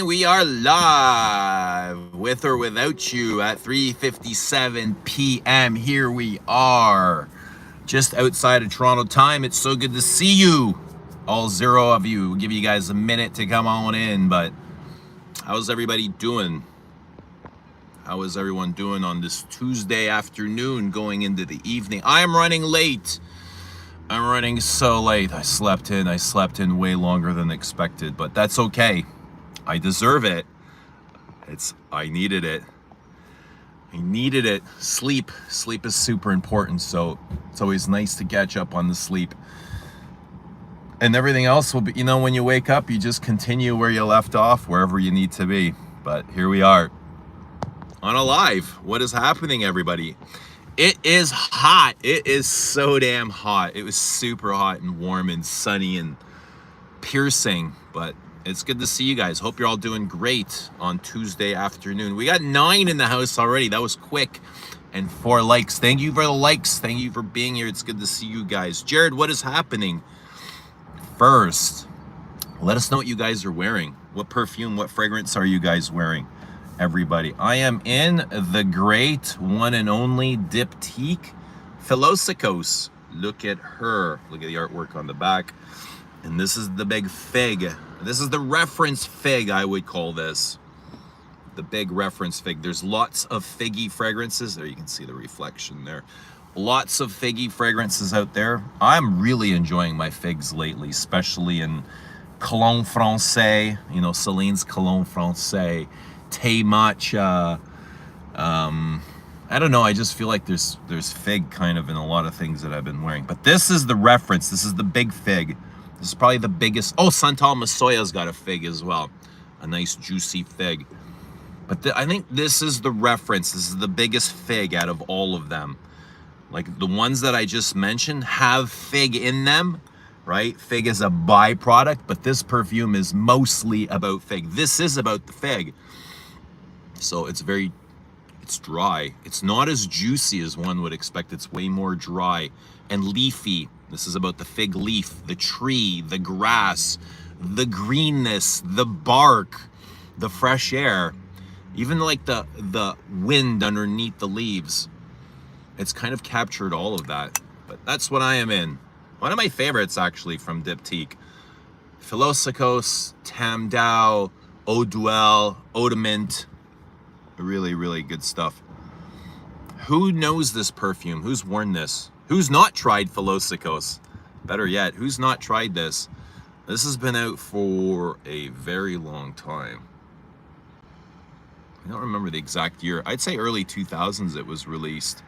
We are live with or without you at 3:57 p.m. Here we are, just outside of Toronto time. It's so good to see you, all zero of you. We'll give you guys a minute to come on in, but how's everybody doing? How is everyone doing on this Tuesday afternoon going into the evening? I am running late. I'm running so late. I slept in way longer than expected, but that's okay. I deserve it. I needed it. Sleep is super important, so it's always nice to catch up on the sleep. And everything else will be, when you wake up, you just continue where you left off, wherever you need to be. But here we are on a live. What is happening, everybody? It is hot. It is so damn hot. It was super hot and warm and sunny and piercing, but it's good to see you guys. Hope you're all doing great on Tuesday afternoon. We got 9 in the house already. That was quick. And 4 likes. Thank you for the likes. Thank you for being here. It's good to see you guys. Jared, what is happening? First, let us know what you guys are wearing. What perfume, what fragrance are you guys wearing? Everybody. I am in the great one and only Diptyque Philosykos. Look at her. Look at the artwork on the back. And this is the big fig. This is the reference fig, I would call this. The big reference fig. There's lots of figgy fragrances. There you can see the reflection there. Lots of figgy fragrances out there. I'm really enjoying my figs lately, especially in Cologne Francais. Celine's Cologne Francais. Thé matcha. I don't know. I just feel like there's fig kind of in a lot of things that I've been wearing. But this is the reference. This is the big fig. This is probably the biggest. Oh, Santal Masoya's got a fig as well. A nice juicy fig. But I think this is the reference. This is the biggest fig out of all of them. Like the ones that I just mentioned have fig in them, right? Fig is a byproduct, but this perfume is mostly about fig. This is about the fig. So it's dry. It's not as juicy as one would expect. It's way more dry and leafy. This is about the fig leaf, the tree, the grass, the greenness, the bark, the fresh air, even like the wind underneath the leaves. It's kind of captured all of that. But that's what I am in. One of my favorites, actually, from Diptyque. Philosykos, Tam Dao, Eau Duel, Eau de Mint. Really, really good stuff. Who knows this perfume? Who's worn this? Who's not tried Philosykos? Better yet, who's not tried this? This has been out for a very long time. I don't remember the exact year. I'd say early 2000s it was released.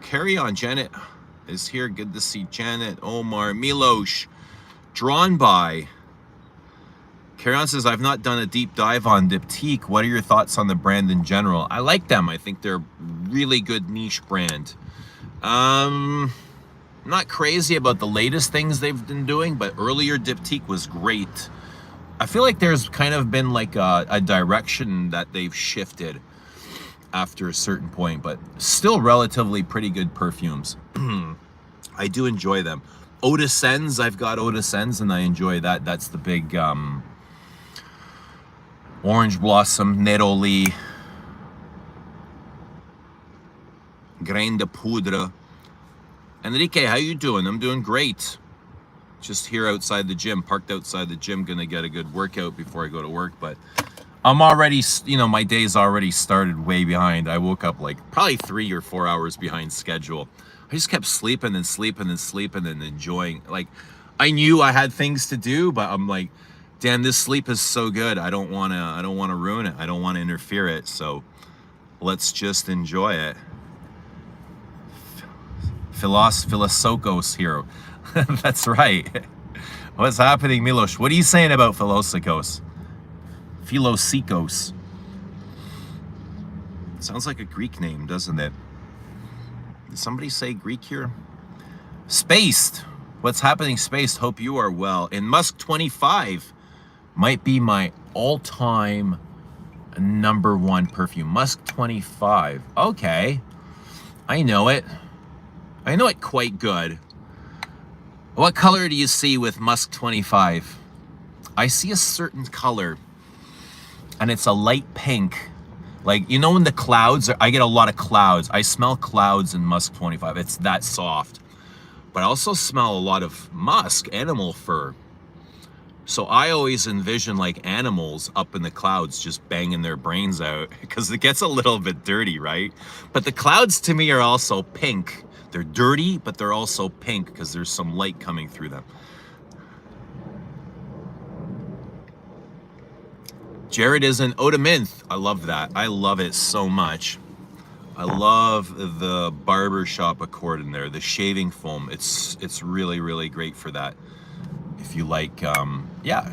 Carry on, Janet is here. Good to see Janet, Omar, Milosh. Drawn by. Carry on says, I've not done a deep dive on Diptyque. What are your thoughts on the brand in general? I like them. I think they're a really good niche brand. I'm not crazy about the latest things they've been doing, but earlier Diptyque was great. I feel like there's kind of been like a direction that they've shifted after a certain point, but still relatively pretty good perfumes. I do enjoy them. Eau de Sens, I've got Eau de Sens, and I enjoy that. That's the big orange blossom, neroli, grain de poudre. Enrique, how you doing? I'm doing great. Just here outside the gym, parked outside the gym, gonna get a good workout before I go to work, but I'm already, my day's already started way behind. I woke up like probably 3 or 4 hours behind schedule. I just kept sleeping and sleeping and sleeping and enjoying. Like, I knew I had things to do, but I'm like, damn, this sleep is so good. I don't want to ruin it. I don't want to interfere it. So let's just enjoy it. Philosykos here. That's right. What's happening, Milosh? What are you saying about Philosykos? Philosykos. Sounds like a Greek name, doesn't it? Did somebody say Greek here? Spaced. What's happening, Spaced? Hope you are well. And Musk 25 might be my all-time #1 perfume. Musk 25. Okay. I know it. I know it quite good. What color do you see with Musk 25? I see a certain color, and it's a light pink. Like, you know, when the clouds are, I get a lot of clouds. I smell clouds in Musk 25. It's that soft. But I also smell a lot of musk, animal fur. So I always envision like animals up in the clouds just banging their brains out, because it gets a little bit dirty, right? But the clouds to me are also pink. They're dirty, but they're also pink because there's some light coming through them. Jared is an eau de menthe. I love that. I love it so much. I love the barbershop accord in there, the shaving foam. It's really, really great for that. If you like, yeah,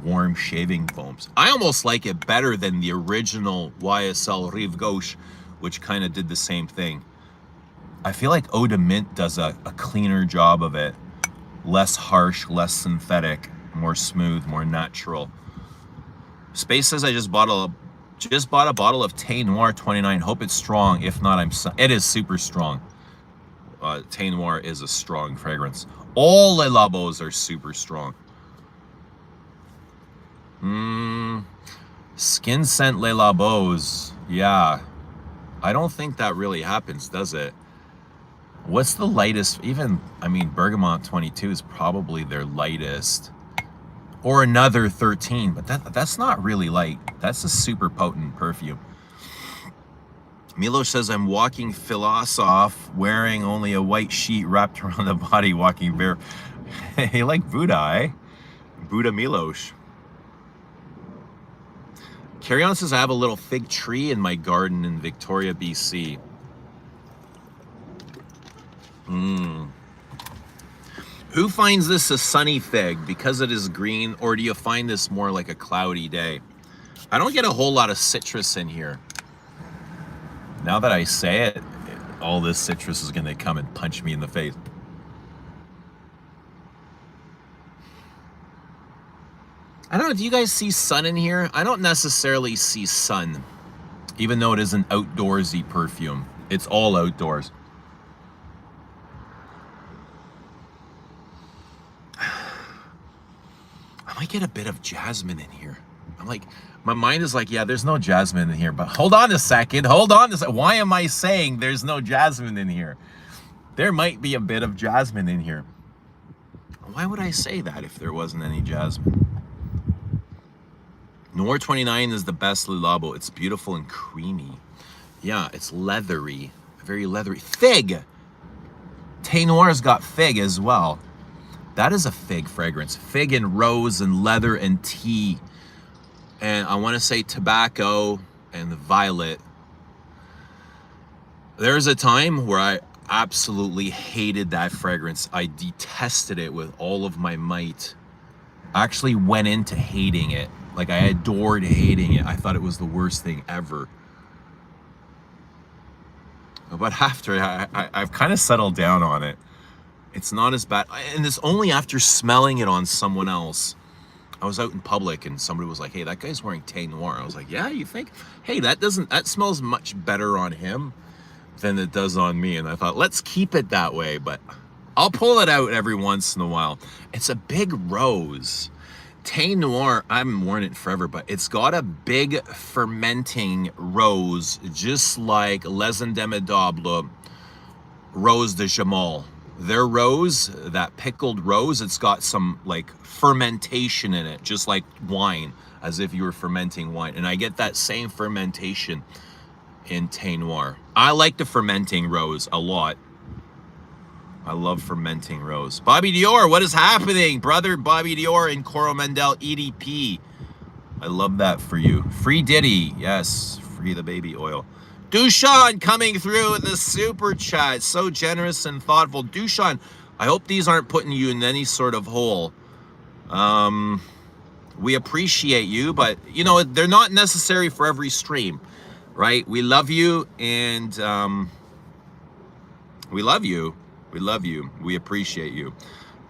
warm shaving foams. I almost like it better than the original YSL Rive Gauche, which kind of did the same thing. I feel like eau de menthe does a cleaner job of it. Less harsh, less synthetic, more smooth, more natural. Space says I just bought a bottle of Thé Noir 29. Hope it's strong. If not, it is super strong. Thé Noir is a strong fragrance. All Le Labos are super strong. Skin scent Le Labos. Yeah. I don't think that really happens, does it? What's the lightest? Even, I mean, Bergamot 22 is probably their lightest. Or another 13, but that's not really light. That's a super potent perfume. Milos says, I'm walking Philosykos, wearing only a white sheet wrapped around the body, walking bare. Hey, like Buddha, eh? Buddha Milos. Carry On says, I have a little fig tree in my garden in Victoria, BC. Who finds this a sunny fig because it is green, or do you find this more like a cloudy day? I don't get a whole lot of citrus in here. Now that I say it, all this citrus is going to come and punch me in the face. I don't know, do you guys see sun in here? I don't necessarily see sun, even though it is an outdoorsy perfume. It's all outdoors. I might get a bit of jasmine in here. I'm like, my mind is like, yeah, there's no jasmine in here, but hold on a second. Why am I saying there's no jasmine in here? There might be a bit of jasmine in here. Why would I say that if there wasn't any jasmine? Noir 29 is the best Le Labo. It's beautiful and creamy. Yeah, it's leathery, very leathery. Fig! Thé Noir's got fig as well. That is a fig fragrance. Fig and rose and leather and tea. And I want to say tobacco and violet. There's a time where I absolutely hated that fragrance. I detested it with all of my might. I actually went into hating it. Like, I adored hating it. I thought it was the worst thing ever. But after, I've kind of settled down on it. It's not as bad, and it's only after smelling it on someone else. I was out in public and somebody was like, hey, that guy's wearing Thé Noir. I was like, yeah, you think? Hey, that smells much better on him than it does on me. And I thought, let's keep it that way, but I'll pull it out every once in a while. It's a big rose. Thé Noir, I haven't worn it forever, but it's got a big fermenting rose, just like Les Indémodables Rose de Jamal. Their rose, that pickled rose, it's got some like fermentation in it, just like wine, as if you were fermenting wine. And I get that same fermentation in Thé Noir. I like the fermenting rose a lot. I love fermenting rose. Bobby Dior, what is happening? Brother Bobby Dior and Coromandel EDP. I love that for you. Free Diddy, yes, free the baby oil. Dushan coming through with the super chat. So generous and thoughtful. Dushan, I hope these aren't putting you in any sort of hole. We appreciate you, but, you know, they're not necessary for every stream, right? We love you, and we love you. We love you. We appreciate you.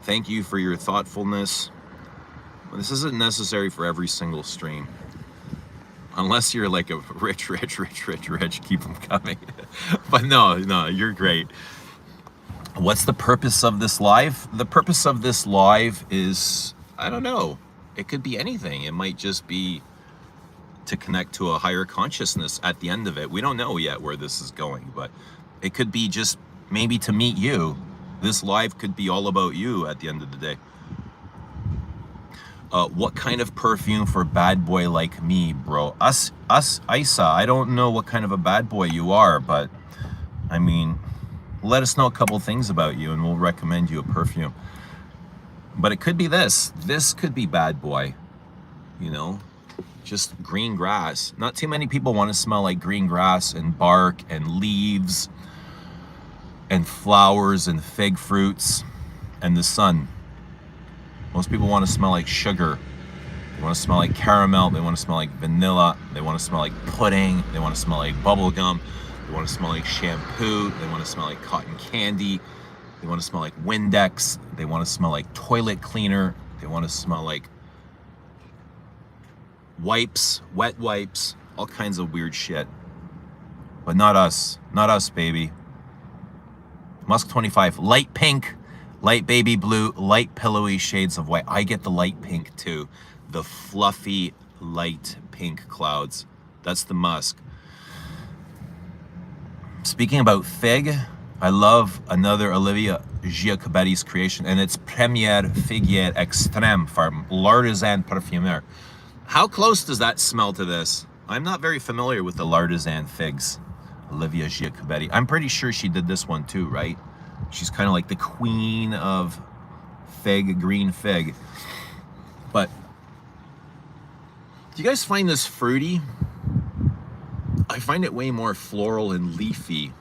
Thank you for your thoughtfulness. This isn't necessary for every single stream. Unless you're like a rich, keep them coming. But no, you're great. What's the purpose of this live? The purpose of this live is, I don't know. It could be anything. It might just be to connect to a higher consciousness at the end of it. We don't know yet where this is going, but it could be just maybe to meet you. This live could be all about you at the end of the day. What kind of perfume for bad boy like me, bro? Us, Isa, I don't know what kind of a bad boy you are, but I mean, let us know a couple things about you and we'll recommend you a perfume. But it could be this. This could be bad boy, you know, just green grass. Not too many people want to smell like green grass and bark and leaves and flowers and fig fruits and the sun. Most people want to smell like sugar. They want to smell like caramel. They want to smell like vanilla. They want to smell like pudding. They want to smell like bubble gum. They want to smell like shampoo. They want to smell like cotton candy. They want to smell like Windex. They want to smell like toilet cleaner. They want to smell like wipes, wet wipes, all kinds of weird shit. But not us. Not us, baby. Musk 25, light pink, light baby blue, light pillowy shades of white. I get the light pink too. The fluffy light pink clouds. That's the musk. Speaking about fig, I love another Olivia Giacobetti's creation, and it's Première Figuière Extrême from L'Artisan Parfumeur. How close does that smell to this? I'm not very familiar with the L'Artisan figs. Olivia Giacobetti. I'm pretty sure she did this one too, right? She's kind of like the queen of fig, green fig. But do you guys find this fruity? I find it way more floral and leafy,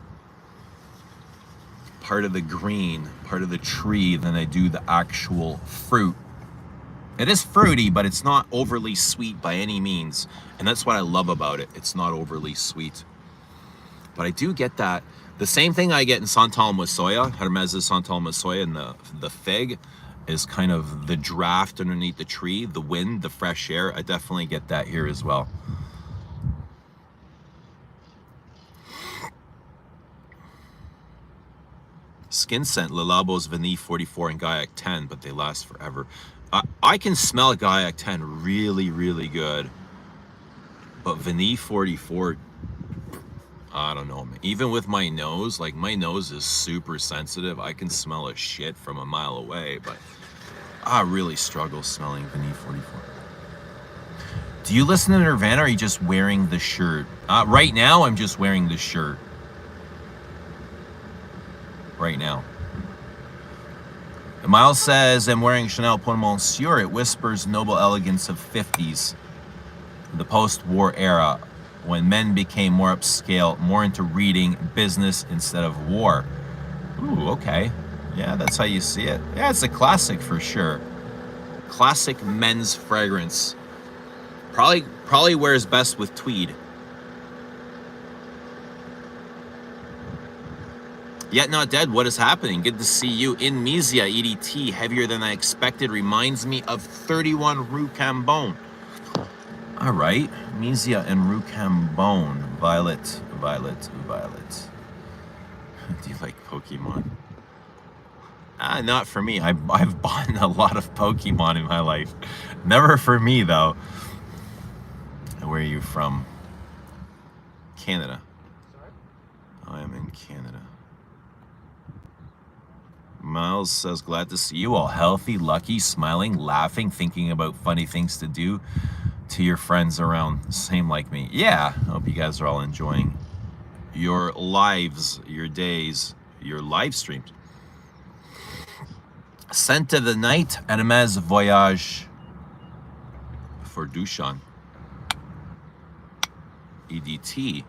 part of the green, part of the tree, than I do the actual fruit. It is fruity, but it's not overly sweet by any means. And that's what I love about it. It's not overly sweet. But I do get that. The same thing I get in Santal Mosoya, Hermès Santal Mosoya, and the fig is kind of the draft underneath the tree, the wind, the fresh air. I definitely get that here as well. Skin scent, Le Labo's Vanille 44 and Gaiac 10, but they last forever. I can smell Gaiac 10 really, really good. But Vanille 44, I don't know, man. Even with my nose, like my nose is super sensitive. I can smell a shit from a mile away, but I really struggle smelling Vanille 44. Do you listen to Nirvana or are you just wearing the shirt? Right now, I'm just wearing the shirt. Right now. Miles says, I'm wearing Chanel Pour Monsieur. It whispers noble elegance of 50s, the post-war era, when men became more upscale, more into reading, business instead of war. Ooh, okay. Yeah, that's how you see it. Yeah, it's a classic for sure. Classic men's fragrance. Probably wears best with tweed. Yet Not Dead, what is happening? Good to see you. In Misia, EDT, heavier than I expected, reminds me of 31 Rue Cambon. All right, Misia and Rue Cambon. Violet. Do you like Pokemon? Not for me. I've bought a lot of Pokemon in my life. Never for me, though. Where are you from? Canada. Sorry? I am in Canada. Miles says, glad to see you all healthy, lucky, smiling, laughing, thinking about funny things to do to your friends around. Same like me. Yeah, hope you guys are all enjoying your lives, your days, your live streams. Scent of the Night, Hermès Voyage for Dushan. EDT.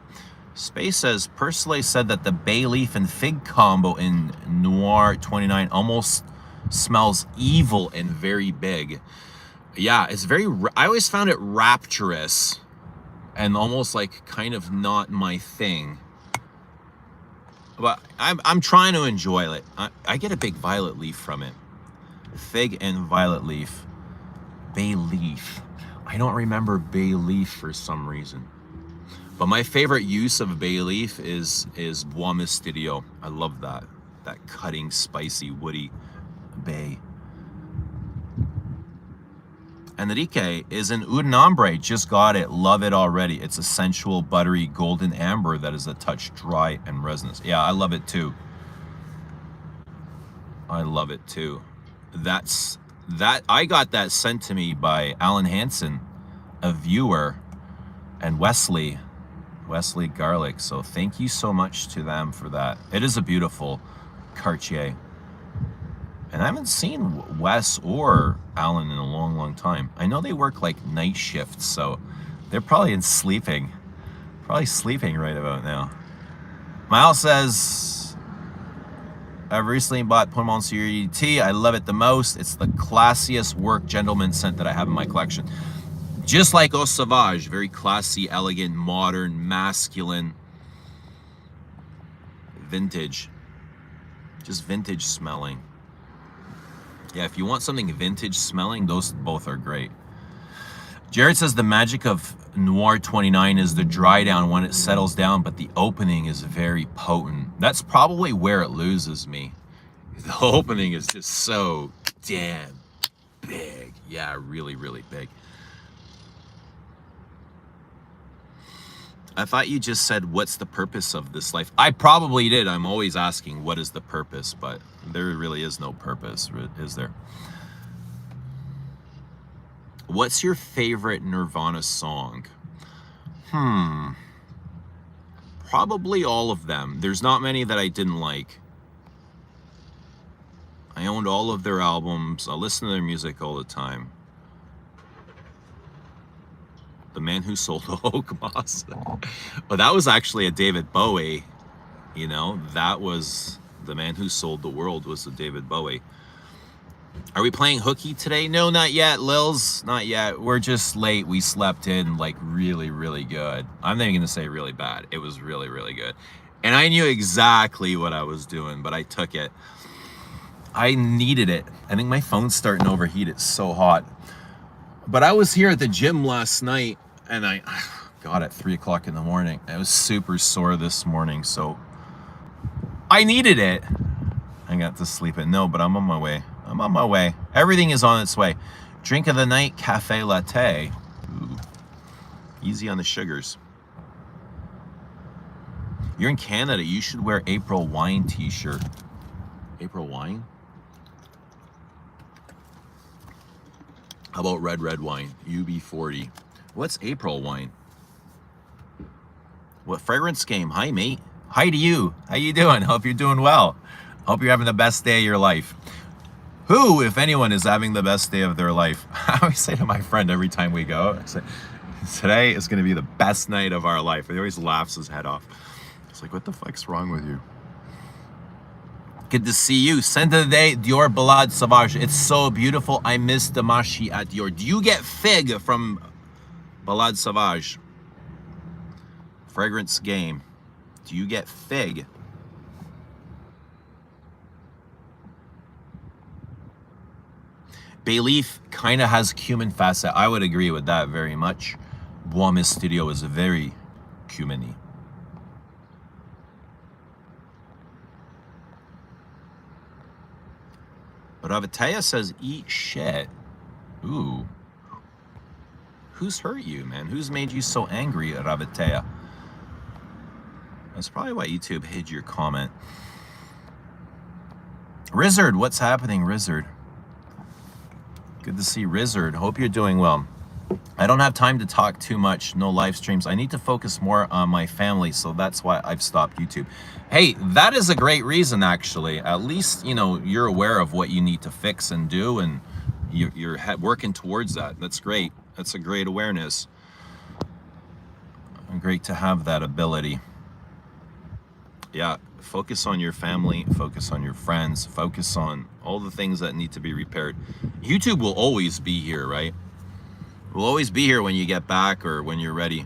Space says, Persley said that the bay leaf and fig combo in Noir 29 almost smells evil and very big. Yeah, it's very, I always found it rapturous and almost like kind of not my thing. But I'm trying to enjoy it. I get a big violet leaf from it. Fig and violet leaf. Bay leaf. I don't remember bay leaf for some reason. But my favorite use of bay leaf is Bois Mysterio. I love that. That cutting, spicy, woody bay. Enrique is an Oud and Ombre. Just got it. Love it already. It's a sensual, buttery, golden amber that is a touch dry and resinous. Yeah, I love it too. I love it too. I got that sent to me by Alan Hansen, a viewer, and Wesley Garlic. So thank you so much to them for that. It is a beautiful Cartier. And I haven't seen Wes or Alan in a long, long time. I know they work like night shifts, so they're probably sleeping right about now. Miles says, I've recently bought Pommon sur ET. I love it the most. It's the classiest work gentleman scent that I have in my collection. Just like Eau Sauvage, very classy, elegant, modern, masculine, vintage. Just vintage smelling. Yeah, if you want something vintage smelling, those both are great. Jared says the magic of Noir 29 is the dry down when it settles down, but the opening is very potent. That's probably where it loses me. The opening is just so damn big. Yeah, really, really big. I thought you just said, what's the purpose of this life? I probably did. I'm always asking, what is the purpose? But there really is no purpose, is there? What's your favorite Nirvana song? Probably all of them. There's not many that I didn't like. I owned all of their albums. I listen to their music all the time. The Man Who Sold Oak Moss. Well, that was actually a David Bowie. You know, that was The Man Who Sold the World was a David Bowie. Are we playing hooky today? No, not yet, Lils. Not yet. We're just late. We slept in like really, really good. I'm not even going to say really bad. It was really, really good. And I knew exactly what I was doing, but I took it. I needed it. I think my phone's starting to overheat. It's so hot. But I was here at the gym last night, and I got at 3 o'clock in the morning. I was super sore this morning, so I needed it. I got to sleep at no, but I'm on my way. I'm on my way. Everything is on its way. Drink of the night, cafe latte. Ooh. Easy on the sugars. You're in Canada. You should wear April Wine t-shirt. April Wine? How about red wine? UB40. What's April wine? What fragrance game? Hi, mate. Hi to you. How you doing? Hope you're doing well. Hope you're having the best day of your life. Who, if anyone, is having the best day of their life? I always say to my friend every time we go, I say, today is going to be the best night of our life. He always laughs his head off. It's like, what the fuck's wrong with you? Good to see you. Scent of the day, Dior Ballade Sauvage. It's so beautiful. I miss the Mashi at Dior. Do you get Fig from Ballade Sauvage? Fragrance game. Do you get Fig? Bayleaf kind of has cumin facet. I would agree with that very much. Bois Mysterio is very cuminy. Ravatea says, eat shit. Ooh. Who's hurt you, man? Who's made you so angry, Ravatea? That's probably why YouTube hid your comment. Rizzard, what's happening, Rizzard? Good to see Rizzard. Hope you're doing well. I don't have time to talk too much. No live streams. I need to focus more on my family, so that's why I've stopped YouTube. Hey, that is a great reason, actually. At least, you know, you're aware of what you need to fix and do, and you're working towards that. That's great. That's a great awareness. Great to have that ability. Yeah, focus on your family, focus on your friends, focus on all the things that need to be repaired. YouTube will always be here, right? Will always be here when you get back or when you're ready.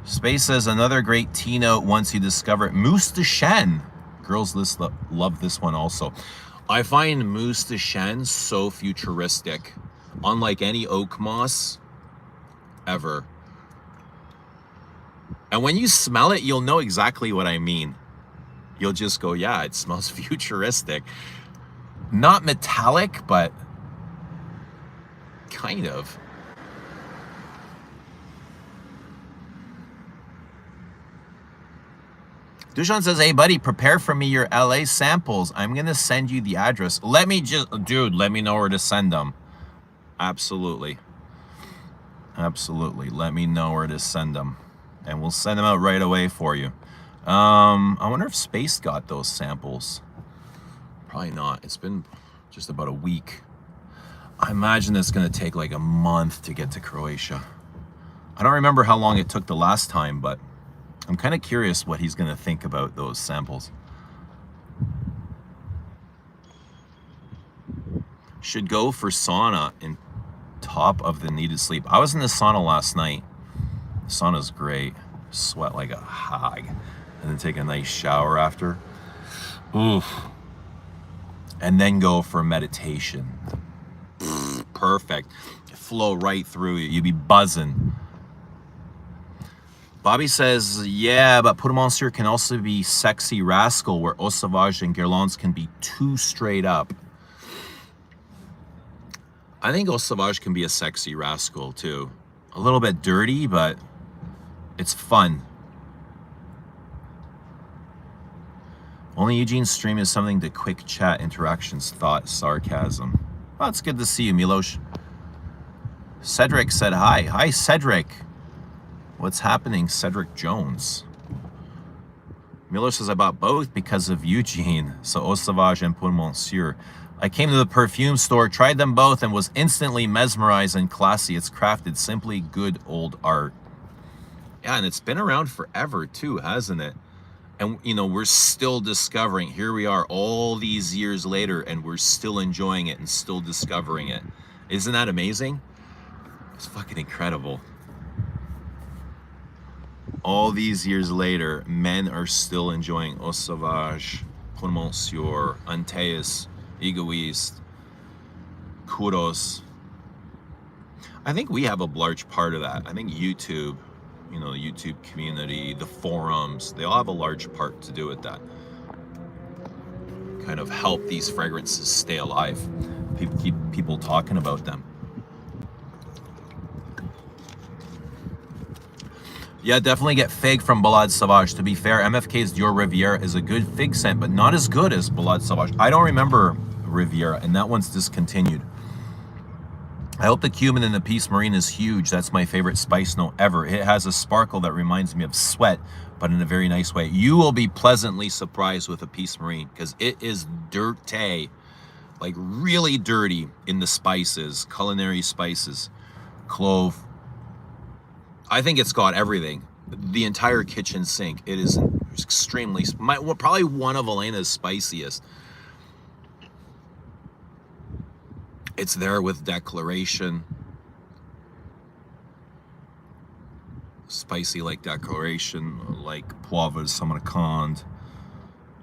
Space says, another great tea note once you discover it. Mousse de Chêne. Girls love this one also. I find Mousse de Chêne so futuristic. Unlike any oak moss ever. And when you smell it, you'll know exactly what I mean. You'll just go, yeah, it smells futuristic. Not metallic, but Kind of. Dushan says, hey, buddy, prepare for me your LA samples. I'm going to send you the address. Let me know where to send them. Absolutely. Absolutely. Let me know where to send them. And we'll send them out right away for you. I wonder if Space got those samples. Probably not. It's been just about a week. I imagine it's going to take like a month to get to Croatia. I don't remember how long it took the last time, but I'm kind of curious what he's going to think about those samples. Should go for sauna in top of the needed sleep. I was in the sauna last night. The sauna's great. Sweat like a hog. And then take a nice shower after. Oof. And then go for meditation. Perfect. Flow right through you. You'd be buzzing. Bobby says, yeah, but Pour Monsieur can also be sexy rascal, where Eau Sauvage and Guerlain's can be too straight up. I think Eau Sauvage can be a sexy rascal too. A little bit dirty, but it's fun. Only Eugene's stream is something to quick chat, interactions, thought, sarcasm. Well, it's good to see you, Milos. Cedric said hi. Hi, Cedric. What's happening, Cedric Jones? Miller says, I bought both because of Eugene, so Eau Sauvage and Pour Monsieur. I came to the perfume store, tried them both, and was instantly mesmerized and classy. It's crafted simply good old art. Yeah, and it's been around forever too, hasn't it? And, you know, we're still discovering. Here we are all these years later, and we're still enjoying it and still discovering it. Isn't that amazing? It's fucking incredible. All these years later, men are still enjoying Eau Sauvage, Pour Monsieur, Antaeus, Egoist, Kudos. I think we have a large part of that. I think YouTube, you know, the YouTube community, the forums, they all have a large part to do with that. Kind of help these fragrances stay alive. Keep people talking about them. Yeah, definitely get Fig from Balade Sauvage. To be fair, MFK's Dior Riviera is a good fig scent, but not as good as Balade Sauvage. I don't remember Riviera, and that one's discontinued. I hope the cumin in the Peace Marine is huge. That's my favorite spice note ever. It has a sparkle that reminds me of sweat, but in a very nice way. You will be pleasantly surprised with a Peace Marine, because it is dirty, like really dirty in the spices, culinary spices, clove. I think it's got everything. The entire kitchen sink. It is extremely, probably one of Elena's spiciest. It's there with Declaration. Spicy like Declaration, like Poivre Samarkand.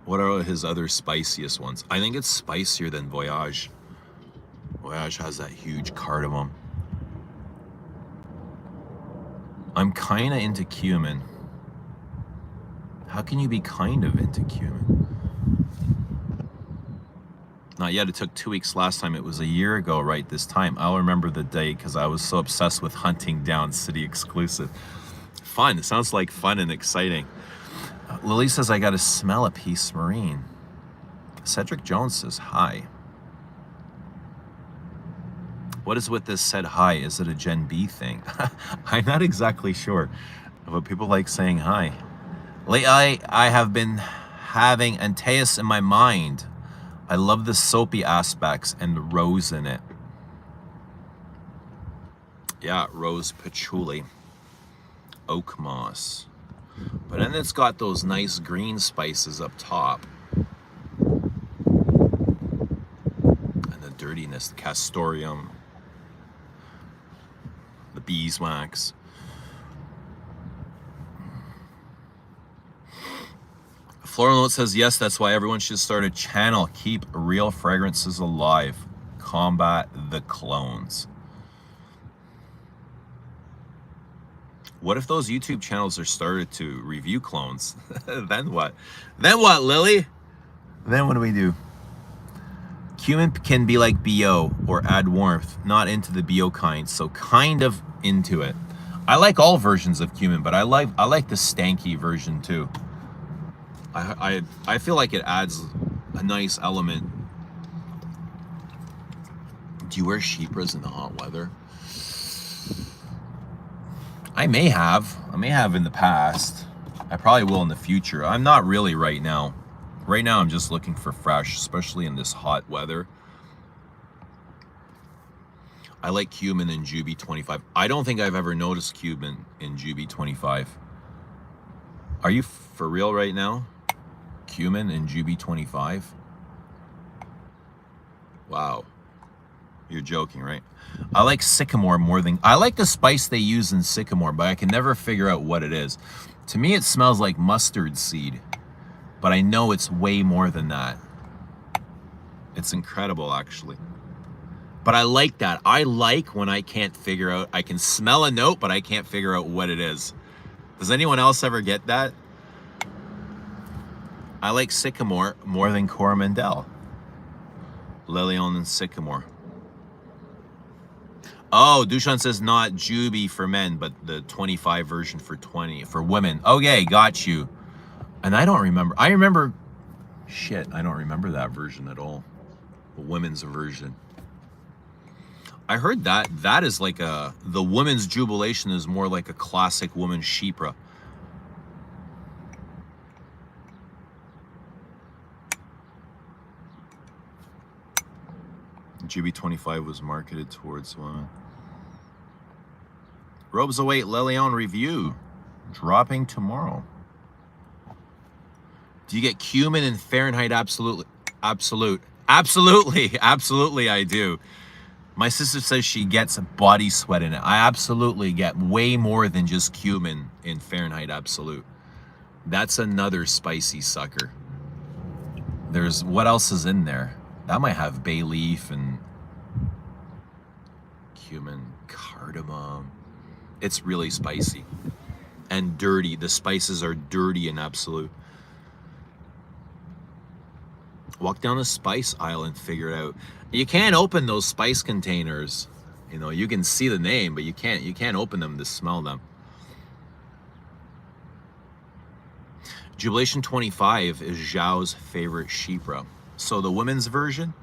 What are his other spiciest ones? I think it's spicier than Voyage. Voyage has that huge cardamom. I'm kind of into cumin. How can you be kind of into cumin? Not yet. It took 2 weeks last time. It was a year ago right this time. I'll remember the date because I was so obsessed with hunting down City Exclusive. Fun. It sounds like fun and exciting. Lily says, I got to smell a Peace Marine. Cedric Jones says, hi. What is with this said hi? Is it a Gen B thing? I'm not exactly sure, but people like saying hi. Lately, I have been having Antaeus in my mind. I love the soapy aspects and the rose in it. Yeah, rose patchouli. Oak moss. But then it's got those nice green spices up top. And the dirtiness, the castoreum. The beeswax. Floral Note says, yes, that's why everyone should start a channel. Keep real fragrances alive. Combat the clones. What if those YouTube channels are started to review clones? Then what? Then what, Lily? Then what do we do? Cumin can be like BO or add warmth, not into the BO kind, so kind of into it. I like all versions of cumin, but I like the stanky version too. I feel like it adds a nice element. Do you wear sheepras in the hot weather? I may have in the past. I probably will in the future. I'm not really right now. Right now I'm just looking for fresh, especially in this hot weather. I like cumin in Juby 25. I don't think I've ever noticed cumin in Juby 25. Are you for real right now? Cumin in Juby 25? Wow. You're joking, right? I like sycamore more than... I like the spice they use in sycamore, but I can never figure out what it is. To me, it smells like mustard seed, but I know it's way more than that. It's incredible, actually. But I like that. I like when I can't figure out... I can smell a note, but I can't figure out what it is. Does anyone else ever get that? I like sycamore more than Coromandel. Lilion and sycamore. Oh, Dushan says not Juby for men, but the 25 version for 20 for women. Okay, got you. And I don't remember. I remember... Shit, I don't remember that version at all. The women's version. I heard that is like a... The women's jubilation is more like a classic woman's Chypre. GB25 was marketed towards women. Robes Await Lilion review. Dropping tomorrow. Do you get cumin in Fahrenheit? Absolutely. Absolutely I do. My sister says she gets body sweat in it. I absolutely get way more than just cumin in Fahrenheit Absolute. That's another spicy sucker. There's... What else is in there? That might have bay leaf and cumin, cardamom. It's really spicy and dirty. The spices are dirty and Absolute. Walk down a spice aisle and figure it out. You can't open those spice containers. You know, you can see the name, but you can't open them to smell them. Jubilation 25 is Zhao's favorite Chypre. So the women's version?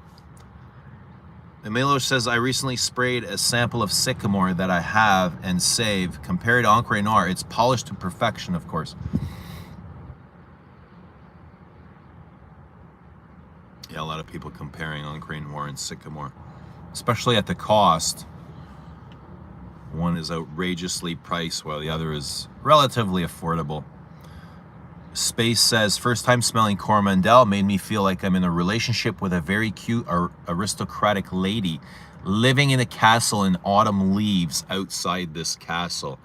Emilio says, I recently sprayed a sample of sycamore that I have and save. Compared to Ancre Noir, it's polished to perfection, of course. Yeah, a lot of people comparing Ancre Noir and sycamore, especially at the cost. One is outrageously priced while the other is relatively affordable. Space says, first time smelling Coromandel made me feel like I'm in a relationship with a very cute aristocratic lady living in a castle in autumn leaves outside this castle.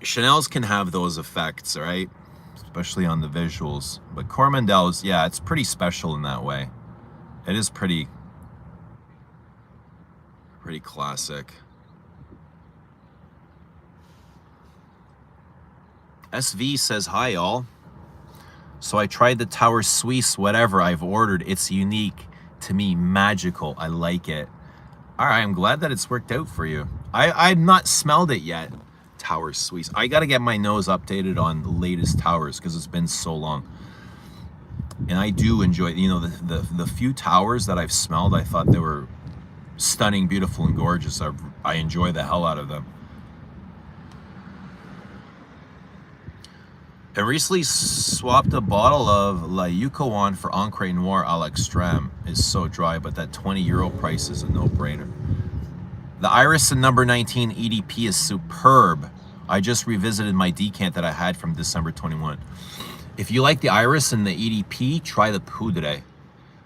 Chanel's can have those effects, right? Especially on the visuals. But Coromandel's, yeah, it's pretty special in that way. It is pretty classic. SV says, hi all. So I tried the Tower Suisse, whatever I've ordered. It's unique to me, magical. I like it. All right, I'm glad that it's worked out for you. I've not smelled it yet, Tower Suisse. I got to get my nose updated on the latest towers because it's been so long. And I do enjoy, you know, the few towers that I've smelled, I thought they were stunning, beautiful, and gorgeous. I enjoy the hell out of them. I recently swapped a bottle of La Yukon for Ancre Noir à l'Extrême. It's so dry, but that €20 price is a no-brainer. The Iris in number 19 EDP is superb. I just revisited my decant that I had from December 21. If you like the Iris and the EDP, try the Poudre.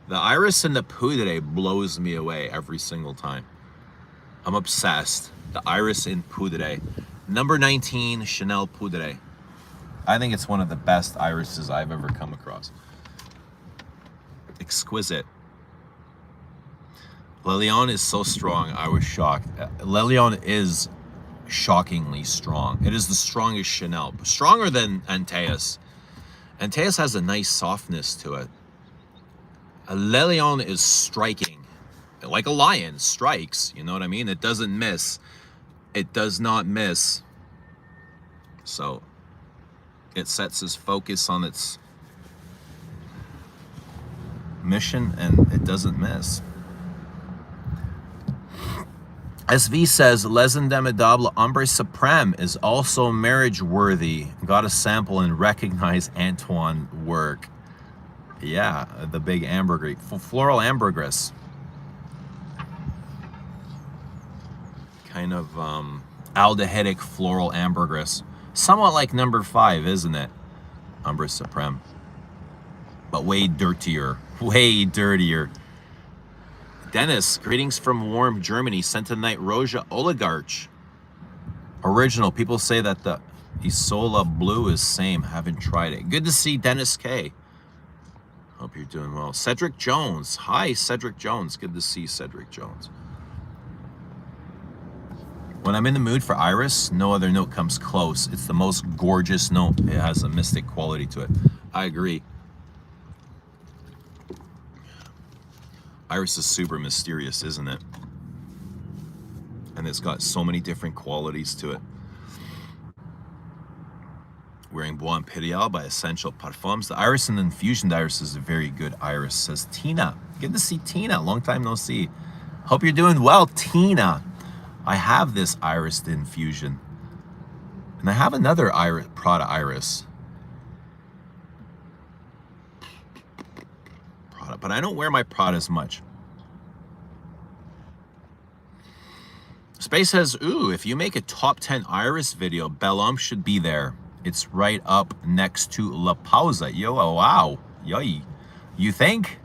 The Iris and the Poudre blows me away every single time. I'm obsessed. The Iris in Poudre. Number 19 Chanel Poudre. I think it's one of the best irises I've ever come across. Exquisite. Lilion is so strong, I was shocked. Lilion is shockingly strong. It is the strongest Chanel. Stronger than Antaeus. Antaeus has a nice softness to it. Le Lion is striking. Like a lion strikes, you know what I mean? It doesn't miss. It does not miss. So it sets its focus on its mission and it doesn't miss. SV says, Les Indemnidables Ombre Supreme is also marriage worthy. Got a sample and recognize Antoine work. Yeah, the big ambergris, floral ambergris. Kind of aldehydic floral ambergris. Somewhat like number 5, isn't it? Ombre Supreme. But way dirtier. Way dirtier. Dennis, greetings from warm Germany. Sentinite Roja Oligarch. Original. People say that the Isola Blue is same. Haven't tried it. Good to see Dennis K. Hope you're doing well. Cedric Jones. Hi, Cedric Jones. Good to see Cedric Jones. When I'm in the mood for iris, no other note comes close. It's the most gorgeous note. It has a mystic quality to it. I agree. Iris is super mysterious, isn't it? And it's got so many different qualities to it. Wearing Bois Imperial by Essential Parfums. The iris and infusion iris is a very good iris, says Tina. Good to see Tina. Long time no see. Hope you're doing well, Tina. I have this iris infusion. And I have another iris, Prada iris. Prada, but I don't wear my Prada as much. Space says, ooh, if you make a top 10 iris video, Bellum should be there. It's right up next to La Pausa. Yo, oh, wow. Yoy. You think?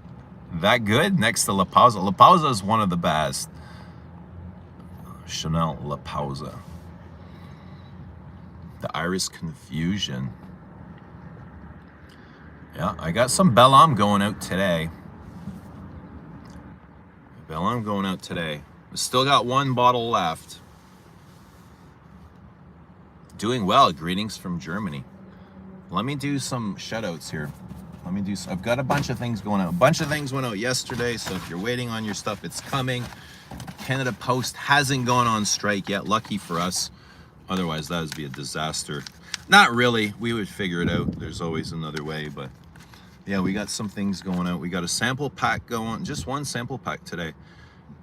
That good? Next to La Pausa. La Pausa is one of the best. Chanel La Pausa. The iris confusion. Yeah, I got some Bellum going out today. Bellum going out today. Still got one bottle left. Doing well. Greetings from Germany. Let me do some shoutouts here. I've got a bunch of things going out. A bunch of things went out yesterday, so if you're waiting on your stuff, it's coming. Canada Post hasn't gone on strike yet. Lucky for us. Otherwise, that would be a disaster. Not really. We would figure it out. There's always another way, but yeah, we got some things going out. We got a sample pack going. Just one sample pack today.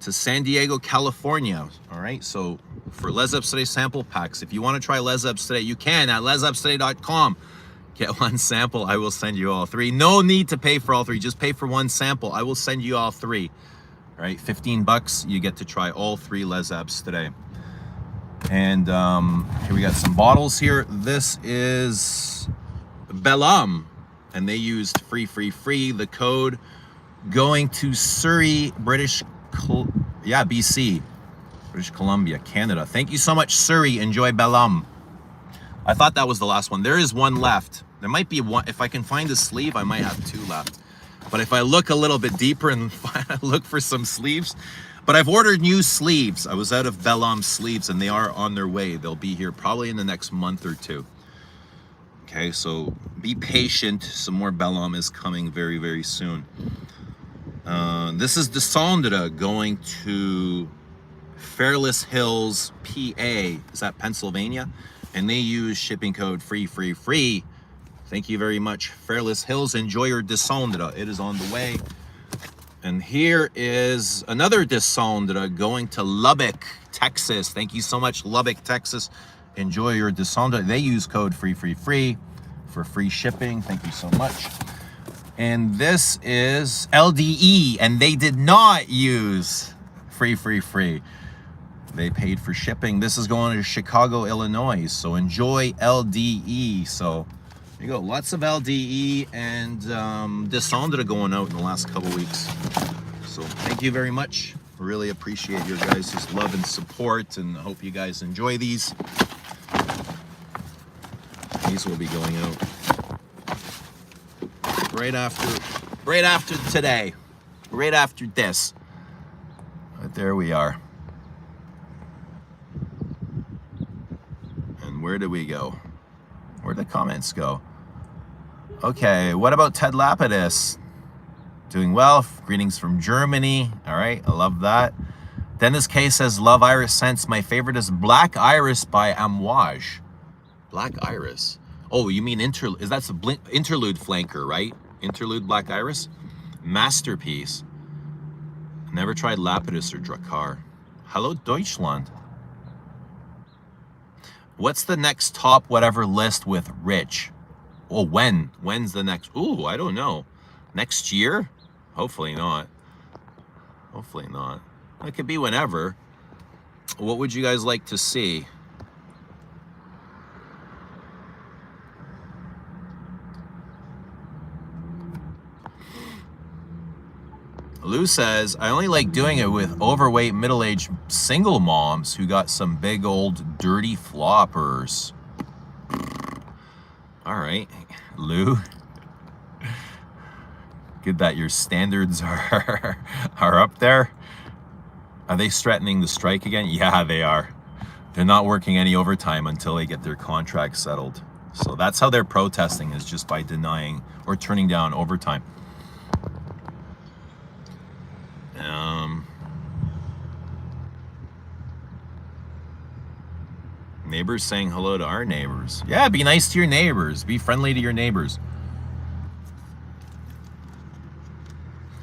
To San Diego, California. All right, so for Les Abstrait sample packs, if you want to try Les Abstrait, you can at lesabstrait.com. Get one sample. I will send you all 3. No need to pay for all 3. Just pay for one sample. I will send you all 3. All right, $15. You get to try all 3 Les Abstrait. And here we got some bottles here. This is Bellum, and they used free. The code going to Surrey, BC, British Columbia, Canada. Thank you so much, Surrey. Enjoy Bellum. I thought that was the last one. There is one left. There might be one. If I can find a sleeve, I might have 2 left. But if I look a little bit deeper and look for some sleeves, but I've ordered new sleeves. I was out of Bellum sleeves and they are on their way. They'll be here probably in the next month or 2. Okay, so be patient. Some more Bellum is coming very, very soon. This is Descendre going to Fairless Hills, PA. Is that Pennsylvania? And they use shipping code free. Thank you very much, Fairless Hills. Enjoy your Descendre. It is on the way. And here is another Descendre going to Lubbock, Texas. Thank you so much, Lubbock, Texas. Enjoy your Descendre. They use code free for free shipping. Thank you so much. And this is LDE, and they did not use free. They paid for shipping. This is going to Chicago, Illinois. So enjoy LDE. So there you go. Lots of LDE and Descendre going out in the last couple weeks. So thank you very much. Really appreciate your guys' love and support, and hope you guys enjoy these. These will be going out right after today, right after this. But there we are. And where do we go? Where'd the comments go? Okay, what about Ted Lapidus? Doing well. Greetings from Germany. All right, I love that. Dennis K says, love iris scents. My favorite is Black Iris by Amouage. Black Iris. Oh, you mean interlude? That's a interlude flanker, right? Interlude Black Iris. Masterpiece. Never tried Lapidus or Drakkar. Hello, Deutschland. What's the next top whatever list with Rich? Oh, when? When's the next? Ooh, I don't know. Next year? Hopefully not. Hopefully not. It could be whenever. What would you guys like to see? Lou says, I only like doing it with overweight, middle-aged single moms who got some big old dirty floppers. All right, Lou. Good that your standards are up there. Are they threatening to strike again? Yeah, they are. They're not working any overtime until they get their contract settled. So that's how they're protesting, is just by denying or turning down overtime. Neighbors saying hello to our neighbors. Yeah, be nice to your neighbors. Be friendly to your neighbors.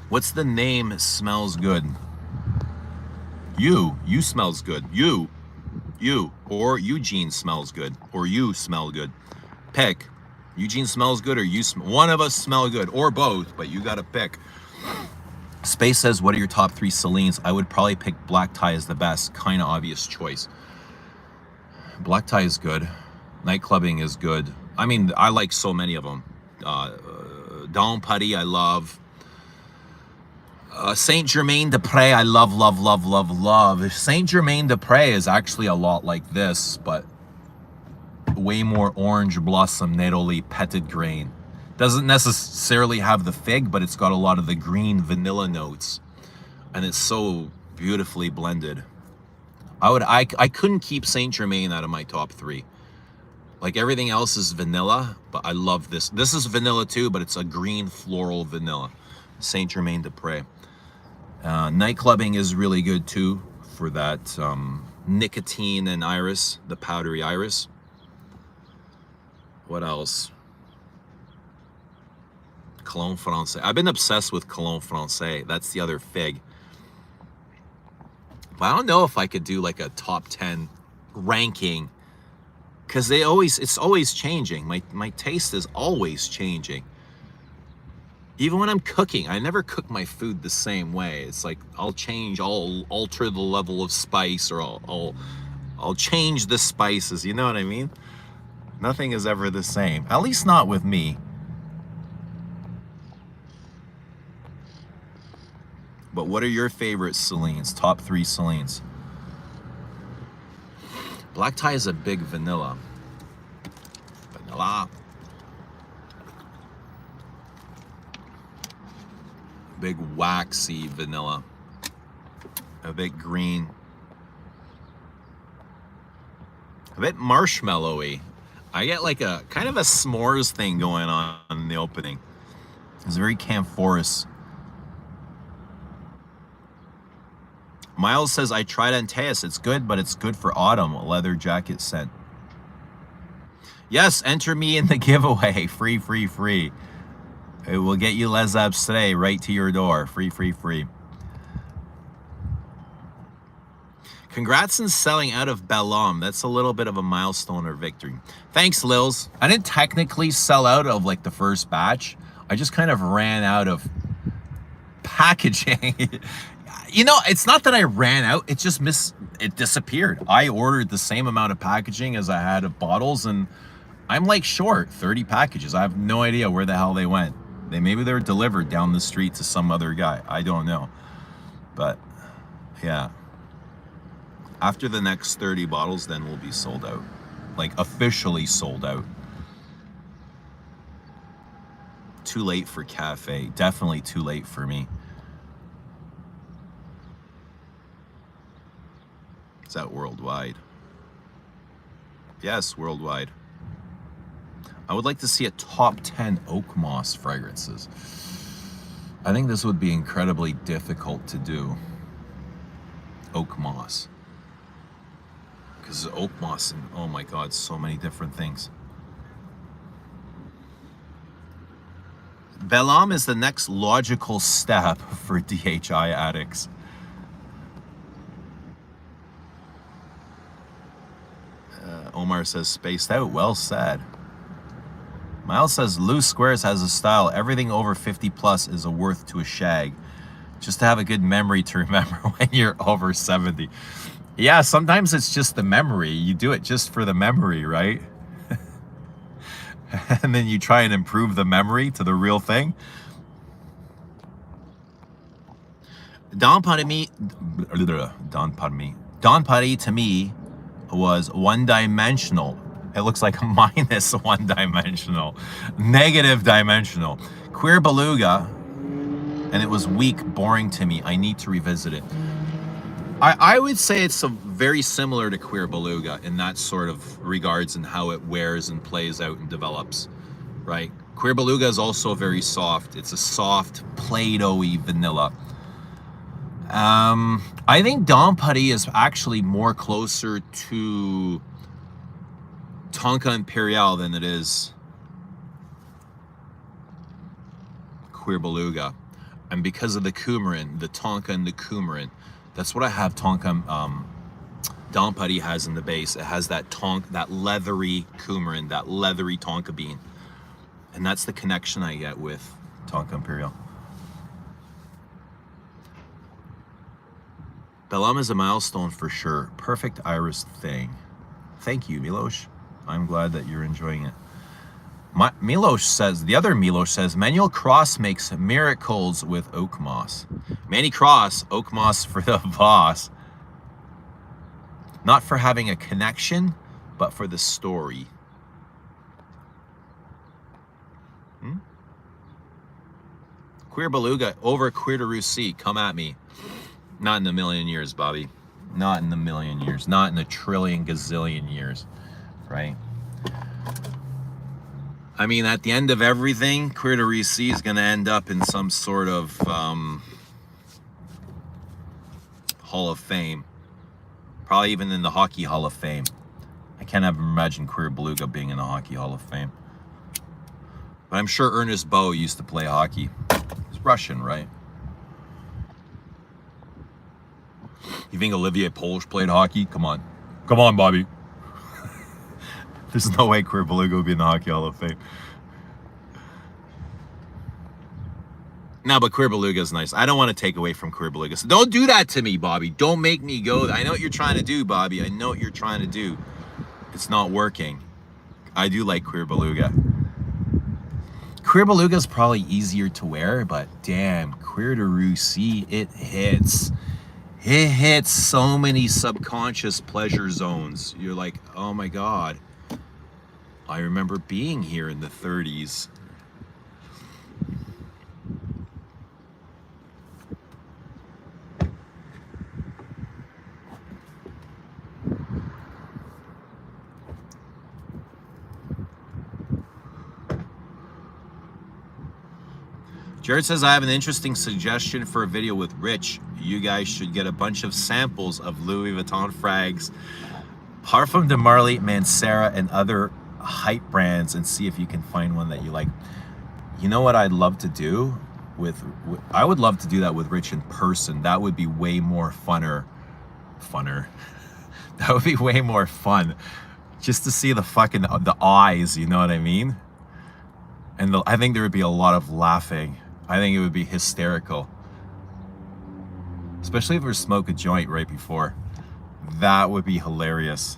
What's the name smells good? You smells good. You, or Eugene smells good, or you smell good. Pick. Eugene smells good, or you one of us smell good, or both, but you gotta pick. Space says, what are your top 3 Celines? I would probably pick Black Tie as the best. Kind of obvious choice. Black Tie is good. Night Clubbing is good. I mean, I like so many of them. Dawn Putty, I love. Saint Germain des Prés, I love, love, love, love, love. Saint Germain des Prés is actually a lot like this, but way more orange blossom, neroli, petite grain. Doesn't necessarily have the fig, but it's got a lot of the green vanilla notes, and it's so beautifully blended. I couldn't keep Saint Germain out of my top 3. Like, everything else is vanilla, but I love this. This is vanilla too, but it's a green floral vanilla. Saint Germain des Prés. Night Clubbing is really good too for that nicotine and iris, the powdery iris. What else? Cologne Francais. I've been obsessed with Cologne Francais. That's the other fig. But I don't know if I could do like a top 10 ranking, because it's always changing. My taste is always changing. Even when I'm cooking, I never cook my food the same way. It's like I'll alter the level of spice, or I'll change the spices. You know what I mean? Nothing is ever the same. At least not with me. But what are your favorite Celines? Top 3 Celines. Black Tie is a big vanilla. Vanilla. Big waxy vanilla. A bit green. A bit marshmallowy. I get like a kind of a s'mores thing going on in the opening. It's very camphorous. Miles says, I tried Antaeus. It's good, but it's good for autumn. A leather jacket scent. Yes, enter me in the giveaway. Free, free, free. It will get you Les Abstrait right to your door. Free, free, free. Congrats on selling out of Bellum. That's a little bit of a milestone or victory. Thanks, Lils. I didn't technically sell out of like the first batch. I just kind of ran out of packaging. You know, it's not that I ran out. It just it disappeared. I ordered the same amount of packaging as I had of bottles, and I'm like short 30 packages. I have no idea where the hell they went. Maybe they were delivered down the street to some other guy. I don't know. But yeah. After the next 30 bottles, then we'll be sold out. Like officially sold out. Too late for cafe. Definitely too late for me. Is that worldwide? Yes, worldwide. I would like to see a top 10 oak moss fragrances. I think this would be incredibly difficult to do. Oak moss. Because oak moss, and oh my god, so many different things. Belam is the next logical step for DHI addicts. Omar says, spaced out. Well said. Miles says, loose squares has a style. Everything over 50 plus is a worth to a shag. Just to have a good memory to remember when you're over 70. Yeah, sometimes it's just the memory. You do it just for the memory, right? And then you try and improve the memory to the real thing. Don Putty to me was one-dimensional. It looks like minus one-dimensional, negative dimensional. Queer Beluga, and it was weak, boring to me. I need to revisit it. I would say it's very similar to Queer Beluga in that sort of regards and how it wears and plays out and develops, right? Queer Beluga is also very soft. It's a soft, Play-Doh-y vanilla. I think Dom Putty is actually more closer to Tonka Imperial than it is Queer Beluga. And because of the coumarin, the Tonka and the coumarin, that's what I have Tonka, Dom Putty has in the base. It has that that leathery coumarin, that leathery Tonka bean. And that's the connection I get with Tonka Imperial. Belam is a milestone for sure. Perfect iris thing. Thank you, Milos. I'm glad that you're enjoying it. Milos says, the other Milos says, Manuel Cross makes miracles with oak moss. Manny Cross, oak moss for the boss. Not for having a connection, but for the story. Queer Beluga over Queer de Russie. Come at me. Not in a million years, Bobby. Not in a million years. Not in a trillion gazillion years, right? I mean, at the end of everything, Queer de Russie is going to end up in some sort of Hall of Fame. Probably even in the Hockey Hall of Fame. I can't ever imagine Queer Beluga being in the Hockey Hall of Fame. But I'm sure Ernest Beau used to play hockey. He's Russian, right? You think Olivier Polish played hockey? Come on. Come on, Bobby. There's no way Queer Beluga would be in the Hockey Hall of Fame. No, but Queer Beluga is nice. I don't want to take away from Queer Beluga. So don't do that to me, Bobby. Don't make me go. I know what you're trying to do, Bobby. I know what you're trying to do. It's not working. I do like Queer Beluga. Queer Beluga is probably easier to wear, but damn, Queer de Russie, it hits. It hits so many subconscious pleasure zones. You're like, oh my God. I remember being here in the 30s. Jared says, I have an interesting suggestion for a video with Rich. You guys should get a bunch of samples of Louis Vuitton frags, Parfum de Marly, Mancera, and other hype brands and see if you can find one that you like. You know what I'd love to do? I would love to do that with Rich in person. That would be way more funner. That would be way more fun. Just to see the eyes, you know what I mean? And I think there would be a lot of laughing. I think it would be hysterical. Especially if we smoke a joint right before. That would be hilarious.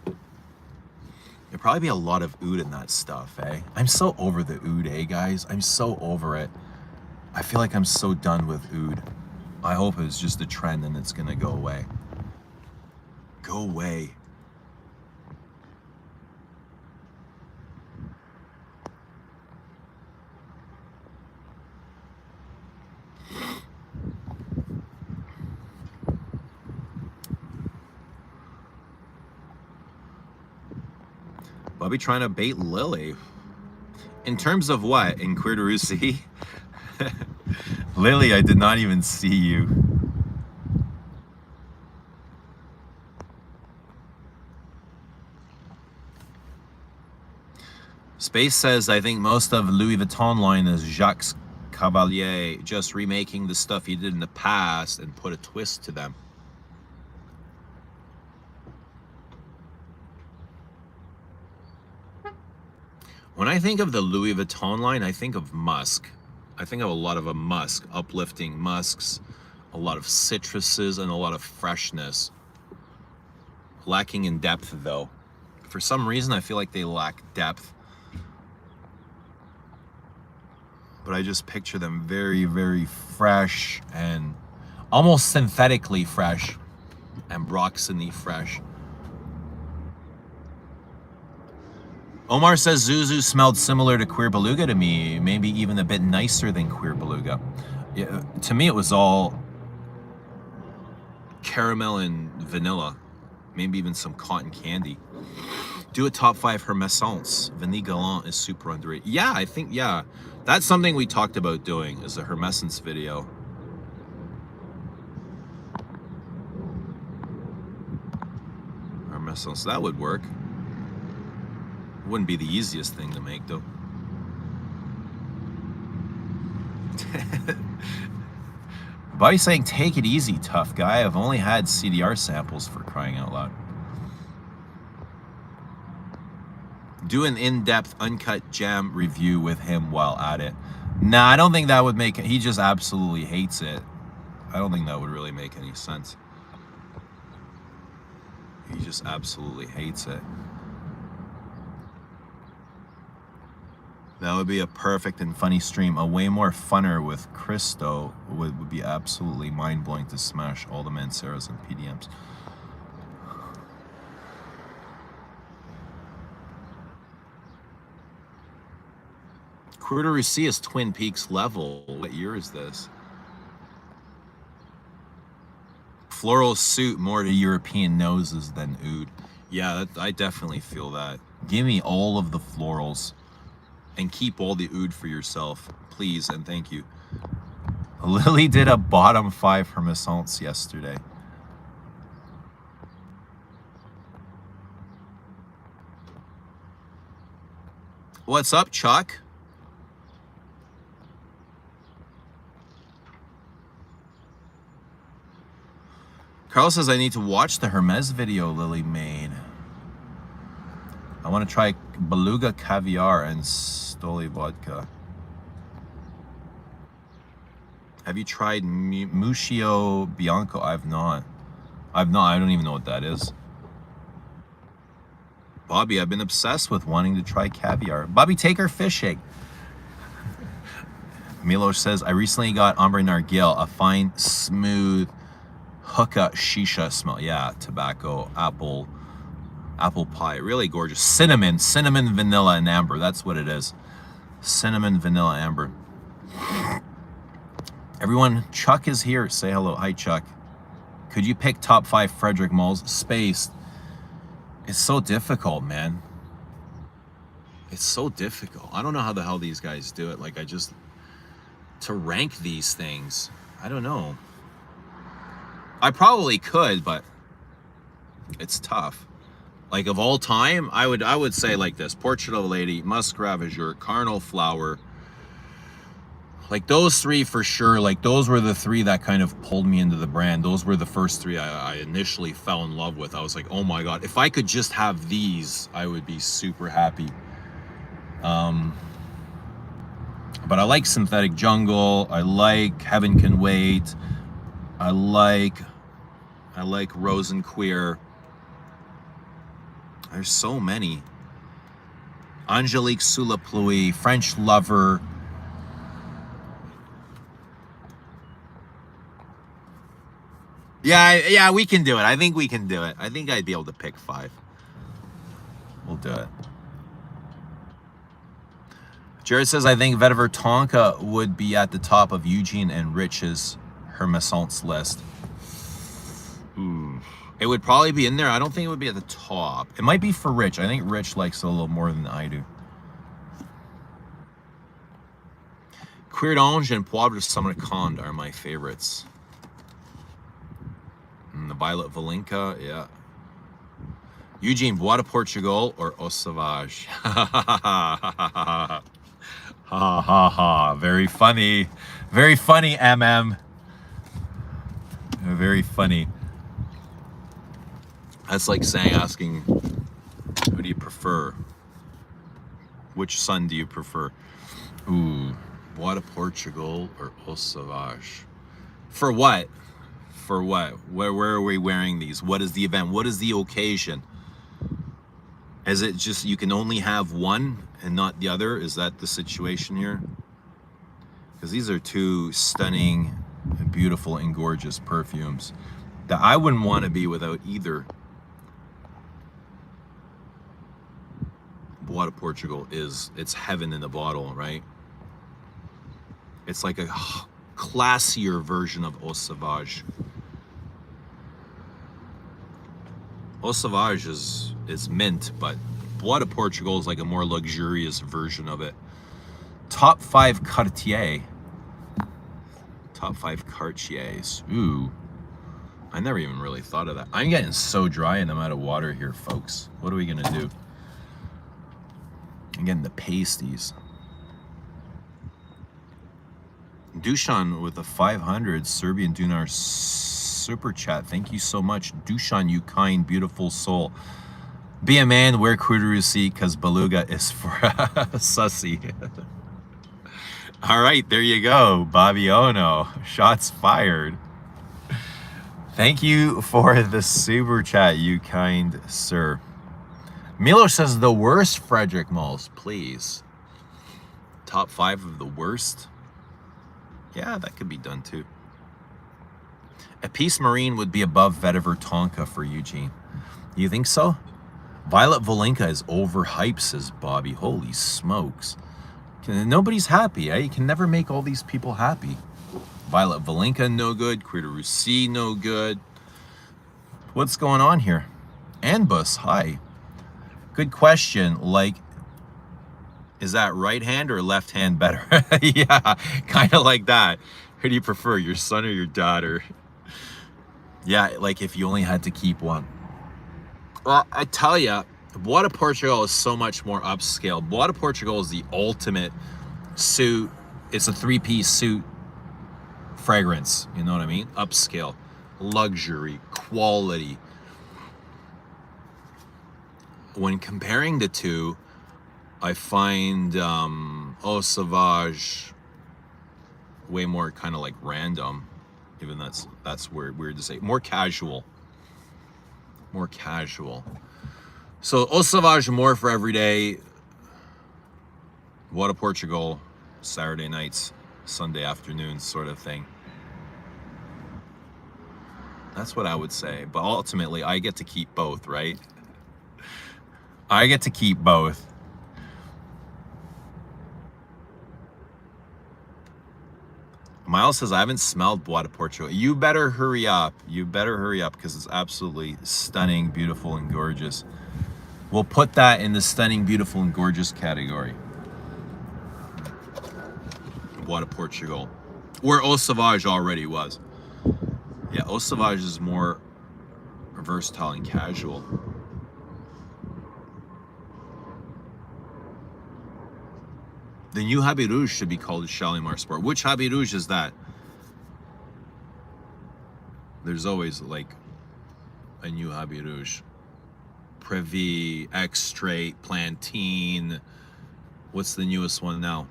There'd probably be a lot of oud in that stuff, eh? I'm so over the oud, eh, guys? I'm so over it. I feel like I'm so done with oud. I hope it's just a trend and it's gonna go away. Go away. Bobby trying to bait Lily. In terms of what? In Queer de Russie? Lily, I did not even see you. Space says, I think most of Louis Vuitton line is Jacques Cavalier just remaking the stuff he did in the past and put a twist to them. When I think of the Louis Vuitton line, I think of musk. I think of a lot of a musk, uplifting musks, a lot of citruses, and a lot of freshness. Lacking in depth, though. For some reason, I feel like they lack depth. But I just picture them very, very fresh and almost synthetically fresh and Broxony fresh. Omar says Zuzu smelled similar to Queer Beluga to me, maybe even a bit nicer than Queer Beluga. Yeah, to me, it was all caramel and vanilla, maybe even some cotton candy. Do a top 5 Hermescence. Vanille Galant is super underrated. Yeah, I think, yeah. That's something we talked about doing, is a Hermescence video. Hermescence, that would work. Wouldn't be the easiest thing to make, though. Buddy's saying, take it easy, tough guy. I've only had CDR samples, for crying out loud. Do an in-depth, uncut jam review with him while at it. Nah, I don't think that would make it. He just absolutely hates it. I don't think that would really make any sense. He just absolutely hates it. That would be a perfect and funny stream. A way more funner with Christo would be absolutely mind-blowing to smash all the Manceras and PDMs. Coeur d'Orcy is Twin Peaks level. What year is this? Floral suit more to European noses than oud. Yeah, I definitely feel that. Give me all of the florals. And keep all the oud for yourself, please and thank you. Lily did a bottom 5 Hermescence yesterday. What's up, Chuck? Carl says I need to watch the Hermes video Lily made. I want to try Beluga Caviar and Stoli Vodka. Have you tried Muscio Bianco? I've not. I don't even know what that is. Bobby, I've been obsessed with wanting to try caviar. Bobby, take her fishing. Milosh says, I recently got Ambre Nargile, a fine, smooth hookah shisha smell. Yeah, tobacco, apple pie, really gorgeous. Cinnamon, vanilla, and amber. That's what it is. Cinnamon, vanilla, amber. Everyone, Chuck is here. Say hello. Hi, Chuck. Could you pick top 5 Frederick Malls? Space. It's so difficult, man. It's so difficult. I don't know how the hell these guys do it. Like, to rank these things, I don't know. I probably could, but it's tough. Like, of all time, I would say like this: Portrait of a Lady, Musk Ravageur, Carnal Flower. Like, those 3 for sure. Like, those were the 3 that kind of pulled me into the brand. Those were the first 3 I initially fell in love with. I was like, oh my god, if I could just have these, I would be super happy. But I like Synthetic Jungle. I like Heaven Can Wait. I like Rosenqueer. There's so many. Angelique sous la pluie, French Lover. Yeah, we can do it. I think we can do it. I think I'd be able to pick 5. We'll do it. Jared says, I think Vetiver Tonka would be at the top of Eugene and Rich's Hermescence list. It would probably be in there. I don't think it would be at the top. It might be for Rich. I think Rich likes it a little more than I do. Cuir d'Ange and Poivre de Samarcande are my favorites. And the Violet Valinka, yeah. Eugene, Bois de Portugal or Eau Sauvage? Ha ha ha. Very funny. Very funny, MM. Very funny. That's like asking, who do you prefer? Which sun do you prefer? Ooh, Bois de Portugal or Eau Sauvage? For what? For what? Where are we wearing these? What is the event? What is the occasion? Is it just you can only have one and not the other? Is that the situation here? Because these are two stunning, beautiful, and gorgeous perfumes that I wouldn't want to be without either. Bois de Portugal it's heaven in a bottle, right? It's like a classier version of Eau Sauvage. Eau Sauvage is mint, but Bois de Portugal is like a more luxurious version of it. Top 5 Cartier. Top 5 Cartiers. Ooh. I never even really thought of that. I'm getting so dry and I'm out of water here, folks. What are we gonna do? I'm getting the pasties. Dushan with a 500 Serbian Dunar super chat. Thank you so much, Dushan, you kind, beautiful soul. Be a man, wear Kudurusi, because Beluga is for sussy. All right, there you go, Bobby Ono. Shots fired. Thank you for the super chat, you kind sir. Milo says the worst Frederick Malls, please. Top 5 of the worst. Yeah, that could be done too. A Peace Marine would be above Vetiver Tonka for Eugene. You think so? Violet Valinka is overhyped, says Bobby. Holy smokes. Nobody's happy, eh? You can never make all these people happy. Violet Valinka, no good. Cuir de Russie, no good. What's going on here? Anbus, hi. Good question. Like, is that right hand or left hand better? Yeah, kind of like that. Who do you prefer, your son or your daughter? Yeah, like if you only had to keep one. Well, I tell you, Bois de Portugal is so much more upscale. Bois de Portugal is the ultimate suit. It's a 3-piece suit fragrance. You know what I mean? Upscale, luxury, quality. When comparing the two, I find Eau Sauvage way more kind of like random. Even that's weird to say. More casual. More casual. So Eau Sauvage more for every day. Bois de Portugal, Saturday nights, Sunday afternoons sort of thing. That's what I would say. But ultimately, I get to keep both, right? I get to keep both. Miles says, I haven't smelled Bois de Portugal. You better hurry up. You better hurry up because it's absolutely stunning, beautiful, and gorgeous. We'll put that in the stunning, beautiful, and gorgeous category. Bois de Portugal. Where Eau Sauvage already was. Yeah, Eau Sauvage is more versatile and casual. The new Habit Rouge should be called Shalimar Sport. Which Habit Rouge is that? There's always like a new Habit Rouge. Privy, X-Straight, Plantain. What's the newest one now?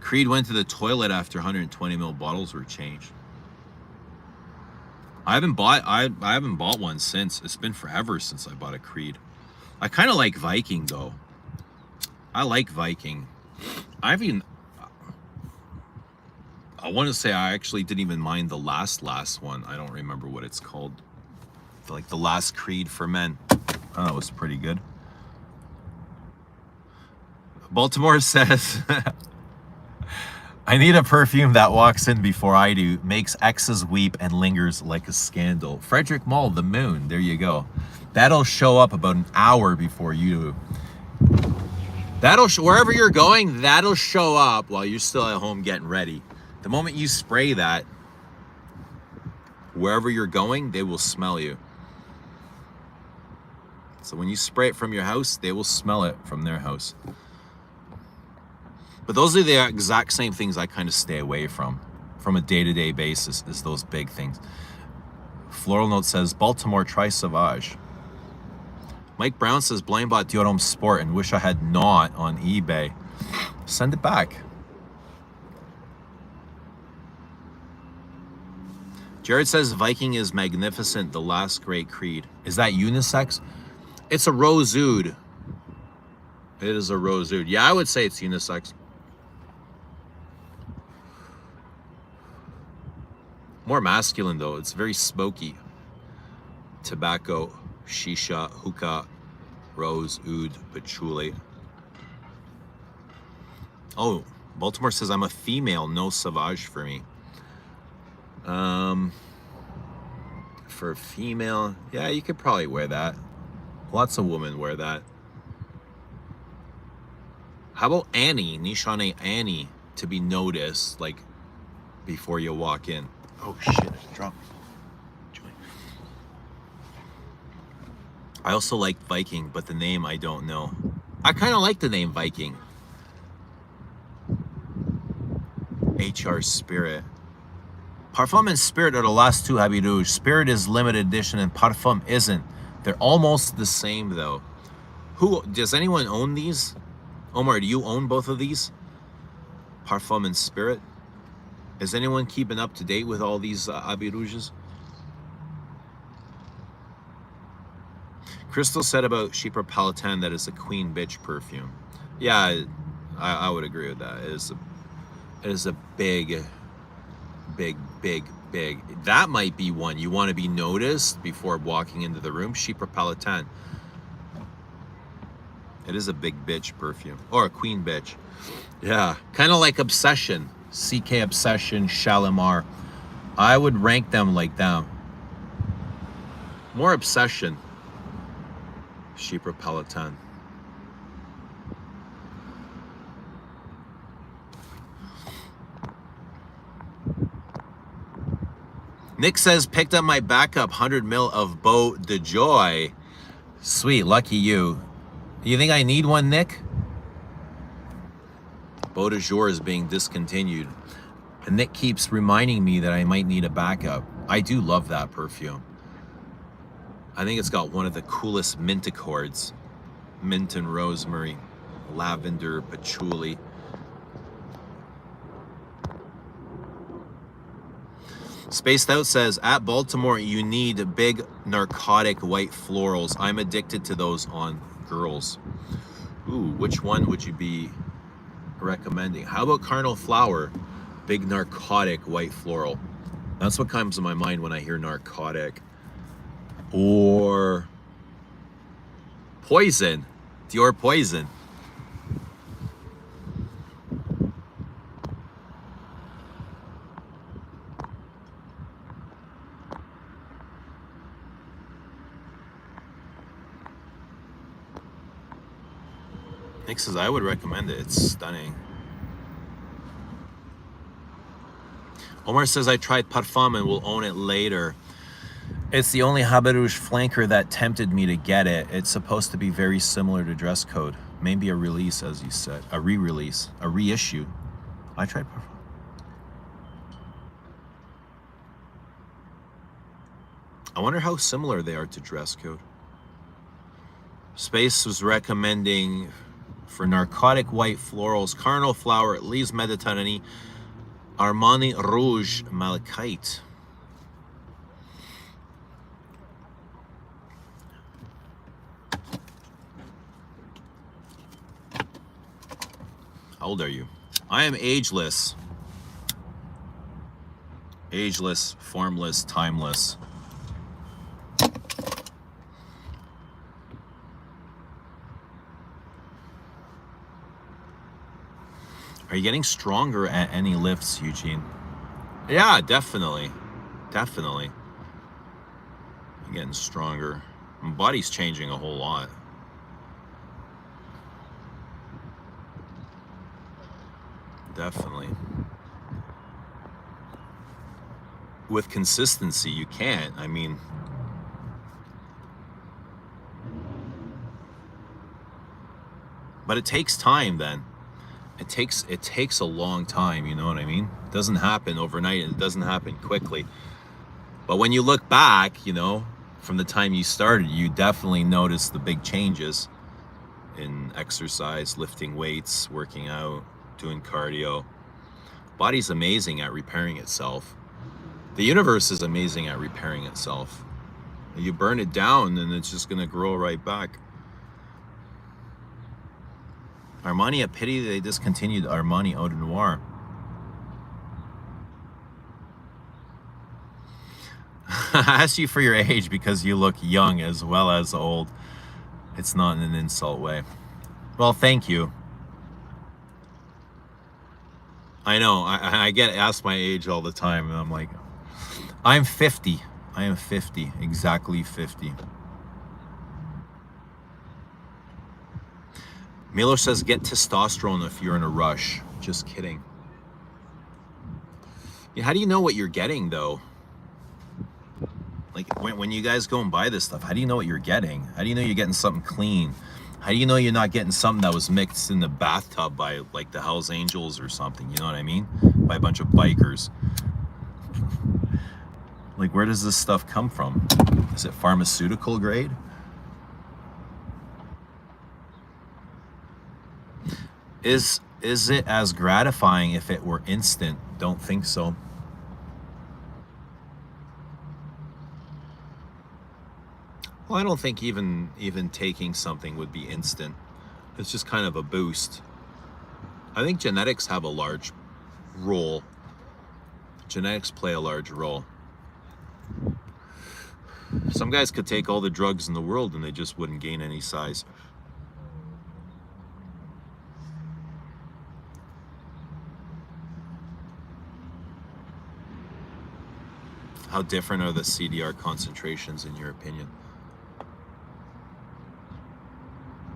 Creed went to the toilet after 120 ml bottles were changed. I haven't bought one since. It's been forever since I bought a Creed. I kind of like Viking though. I like Viking. I want to say I actually didn't even mind the last one. I don't remember what it's called. Like the last Creed for men. Oh, that was pretty good. Baltimore says, I need a perfume that walks in before I do, makes exes weep and lingers like a scandal. Frederick Mall, the moon. There you go. That'll show up about an hour before you do. Wherever you're going, that'll show up while you're still at home getting ready. The moment you spray that, wherever you're going, they will smell you. So when you spray it from your house, they will smell it from their house. But those are the exact same things I kind of stay away from a day-to-day basis, is those big things. Floral Note says, Baltimore, try Sauvage. Mike Brown says, Blaine bought Deodorant Sport and wish I had not on eBay. Send it back. Jared says, Viking is magnificent, the last great creed. Is that unisex? It's a rose oud. It is a rose oud. Yeah, I would say it's unisex. More masculine, though. It's very smoky. Tobacco, shisha, hookah, rose, oud, patchouli. Oh, Baltimore says, I'm a female, no Sauvage for me. For a female, yeah, you could probably wear that. Lots of women wear that. How about Annie, Nishane Annie, to be noticed, like, before you walk in? Oh shit, I dropped. I also like Viking, but the name I don't know. I kind of like the name Viking. HR Spirit. Parfum and Spirit are the last two Habit Rouge. Spirit is limited edition and Parfum isn't. They're almost the same though. Does anyone own these? Omar, do you own both of these? Parfum and Spirit? Is anyone keeping up to date with all these Habit Rouges? Crystal said about Chypre Palatin that it's a queen bitch perfume. Yeah, I would agree with that. It is a big. That might be one you want to be noticed before walking into the room. Chypre Palatin. It is a big bitch perfume. Or a queen bitch. Yeah, kind of like Obsession. CK Obsession, Shalimar. I would rank them like them. More Obsession. Chypre Palatin. Nick says, picked up my backup 100 ml of Beau de Joy. Sweet, lucky you. Do you think I need one, Nick? Beau de Jour is being discontinued. And Nick keeps reminding me that I might need a backup. I do love that perfume. I think it's got one of the coolest mint accords. Mint and rosemary, lavender, patchouli. Spaced Out says, at Baltimore, you need big narcotic white florals. I'm addicted to those on girls. Ooh, which one would you be recommending? How about Carnal Flower? Big narcotic white floral. That's what comes to my mind when I hear narcotic. Or Poison. Dior Poison. Nick says, I would recommend it. It's stunning. Omar says, I tried Parfum and will own it later. It's the only Habit Rouge flanker that tempted me to get it. It's supposed to be very similar to Dress Code. Maybe a release, as you said. A re-release. A reissue. I tried Parfum. I wonder how similar they are to Dress Code. Space was recommending for narcotic white florals, Carnal Flower, Lise Mediterranee, Armani Rouge Malachite. How old are you? I am ageless. Ageless, formless, timeless. Are you getting stronger at any lifts, Eugene? Yeah, definitely. Definitely. I'm getting stronger. My body's changing a whole lot. definitely. With consistency, you can't. I mean, but it takes time then. It takes a long time, you know what I mean? It doesn't happen overnight and it doesn't happen quickly. But when you look back, you know, from the time you started, you definitely notice the big changes in exercise, lifting weights, working out, doing cardio. Body's amazing at repairing itself. The universe is amazing at repairing itself. You burn it down and it's just gonna grow right back. Armani, a pity they discontinued Armani Eau de Noir. I asked you for your age because you look young as well as old. It's not in an insult way. Well, thank you. I know, I get asked my age all the time, and I'm like, I'm 50. I am 50, exactly 50. Milos says, get testosterone if you're in a rush. Just kidding. Yeah, how do you know what you're getting, though? Like, when you guys go and buy this stuff, how do you know what you're getting? How do you know you're getting something clean? How do you know you're not getting something that was mixed in the bathtub by, like, the Hells Angels or something? You know what I mean? By a bunch of bikers. Like, where does this stuff come from? Is it pharmaceutical grade? Is it as gratifying if it were instant? Don't think so. Well, I don't think even taking something would be instant. It's just kind of a boost. I think genetics have a large role. Genetics play a large role. Some guys could take all the drugs in the world and they just wouldn't gain any size. How different are the CDR concentrations in your opinion?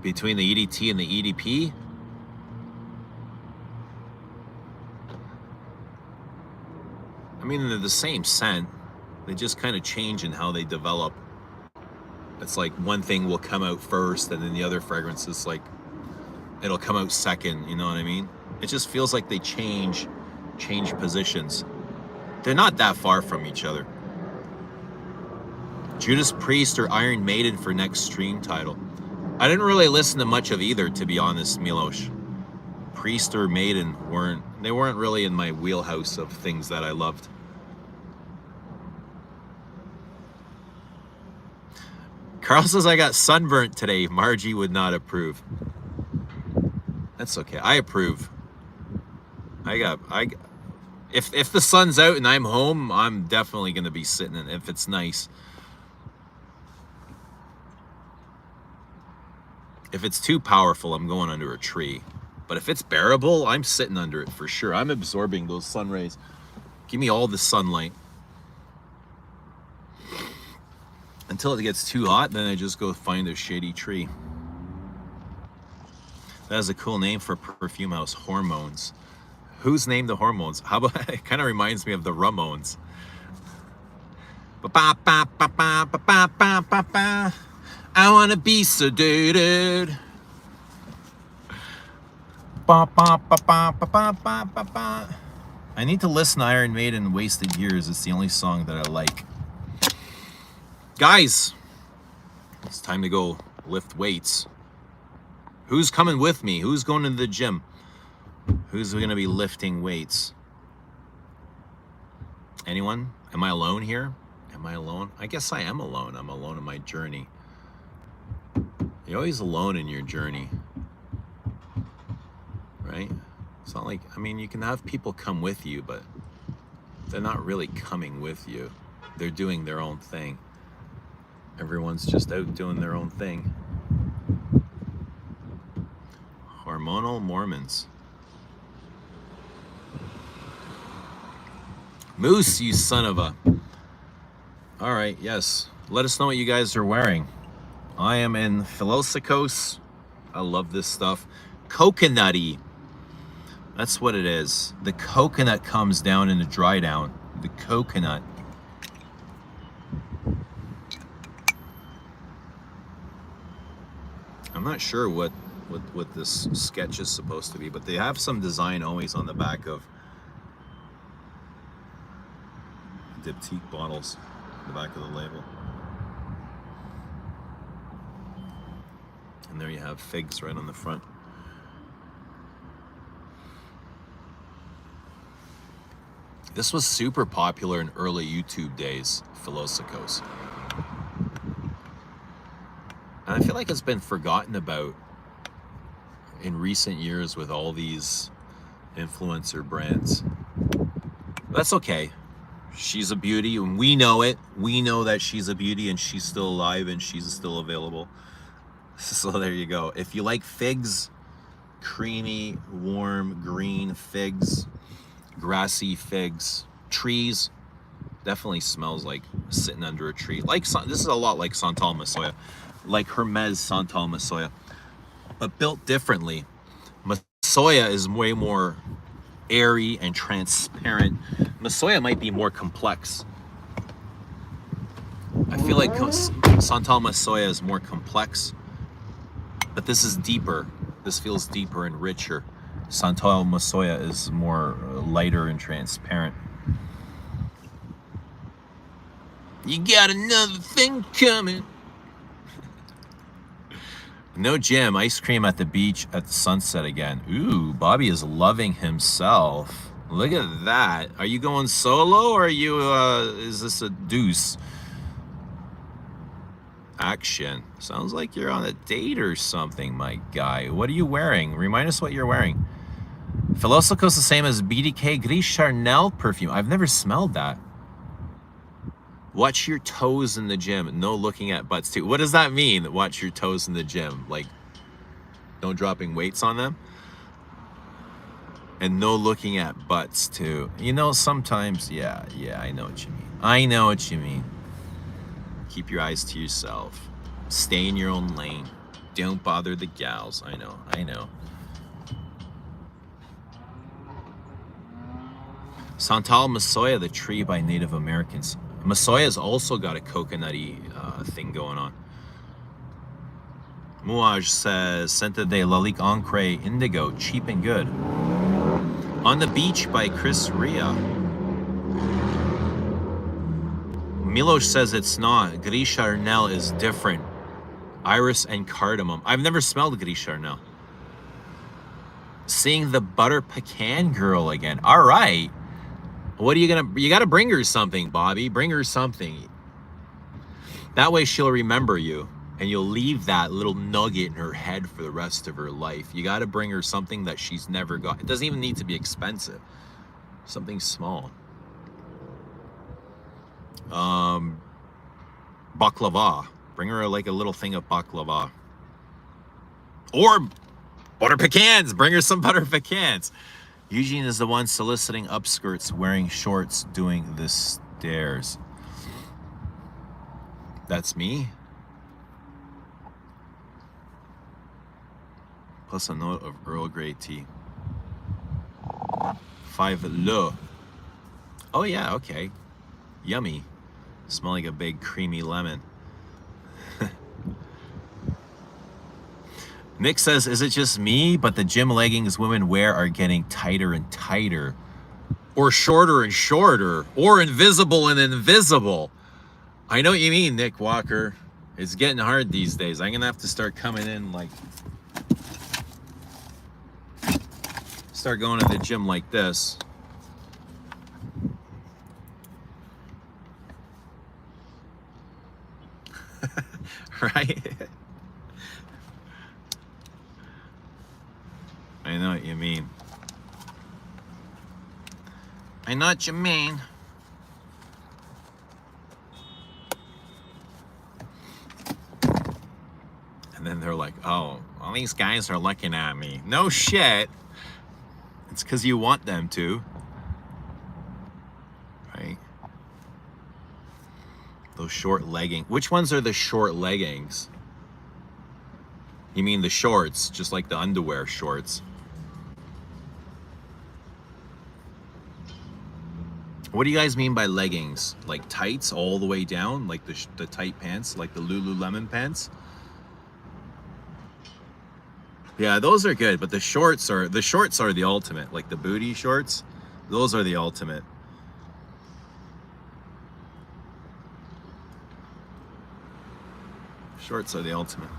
Between the EDT and the EDP? I mean, they're the same scent. They just kind of change in how they develop. It's like one thing will come out first and then the other fragrance is like, it'll come out second, you know what I mean? It just feels like they change positions. They're not that far from each other. Judas Priest or Iron Maiden for next stream title. I didn't really listen to much of either, to be honest, Milos. Priest or Maiden weren't really in my wheelhouse of things that I loved. Carl says I got sunburnt today. Margie would not approve. That's okay. I approve. If the sun's out and I'm home, I'm definitely gonna be sitting in if it's nice. If it's too powerful, I'm going under a tree. But if it's bearable, I'm sitting under it for sure. I'm absorbing those sun rays. Give me all the sunlight. Until it gets too hot, then I just go find a shady tree. That is a cool name for a perfume house, Hormones. Who's named the Hormones? How about, it kind of reminds me of the Ramones. I want to be sedated. I need to listen to Iron Maiden Wasted Years. It's the only song that I like. Guys, it's time to go lift weights. Who's coming with me? Who's going to the gym? Who's going to be lifting weights? Anyone? Am I alone here? Am I alone? I guess I am alone. I'm alone in my journey. You're always alone in your journey, right? It's not like, I mean, you can have people come with you, but they're not really coming with you. They're doing their own thing. Everyone's just out doing their own thing. Hormonal Mormons. Moose, you son of a... All right, yes. Let us know what you guys are wearing. I am in Philosykos. I love this stuff. Coconutty. That's what it is. The coconut comes down in the dry down. The coconut. I'm not sure what this sketch is supposed to be, but they have some design always on the back of Diptyque bottles, the back of the label. And there you have figs right on the front. This was super popular in early YouTube days, Philosykos. And I feel like it's been forgotten about in recent years with all these influencer brands. That's okay. She's a beauty and we know it. We know that she's a beauty and she's still alive and she's still available. So there you go. If you like figs, creamy, warm, green figs, grassy figs, trees, definitely smells like sitting under a tree. Like this is a lot like Santal Massoya, like Hermes Santal Massoya, but built differently. Massoya is way more airy and transparent. Massoya might be more complex. I feel like Santal Massoya is more complex, but this is deeper. This feels deeper and richer. Santal Massoya is more lighter and transparent. You got another thing coming. No gym, ice cream at the beach at the sunset again. Ooh, Bobby is loving himself. Look at that. Are you going solo or are you, is this a deuce? Action. Sounds like you're on a date or something, my guy. What are you wearing? Remind us what you're wearing. Philosykos the same as BDK Gris Charnel perfume. I've never smelled that. Watch your toes in the gym. No looking at butts too. What does that mean? Watch your toes in the gym. Like, no dropping weights on them? And no looking at butts too. You know, sometimes, yeah, I know what you mean. I know what you mean. Keep your eyes to yourself. Stay in your own lane. Don't bother the gals. I know. Santal Massoya, the tree by Native Americans. Massoya's also got a coconutty thing going on. Mouage says, Senta de Lalique Encre Indigo, cheap and good. On the Beach by Chris Ria. Milos says it's not. Gris Charnel is different. Iris and cardamom. I've never smelled Gris Charnel. Seeing the butter pecan girl again. All right. What are you gonna? You gotta bring her something, Bobby. Bring her something. That way she'll remember you, and you'll leave that little nugget in her head for the rest of her life. You gotta bring her something that she's never got. It doesn't even need to be expensive. Something small. Baklava. Bring her like a little thing of baklava. Or butter pecans. Bring her some butter pecans. Eugene is the one soliciting upskirts, wearing shorts, doing the stairs. That's me. Plus a note of Earl Grey tea. 5 le. Oh yeah, okay. Yummy. Smell like a big creamy lemon. Nick says, is it just me, but the gym leggings women wear are getting tighter and tighter, or shorter and shorter, or invisible and invisible? I know what you mean, Nick Walker. It's getting hard these days. I'm gonna have to start coming in like, start going to the gym like this. Right? I know what you mean. I know what you mean. And then they're like, oh, all these guys are looking at me. No shit. It's because you want them to. Right? Those short leggings. Which ones are the short leggings? You mean the shorts, just like the underwear shorts? What do you guys mean by leggings? Like tights all the way down? Like the tight pants? Like the Lululemon pants? Yeah, those are good, but the shorts are the ultimate. Like the booty shorts, those are the ultimate. Shorts are the ultimate.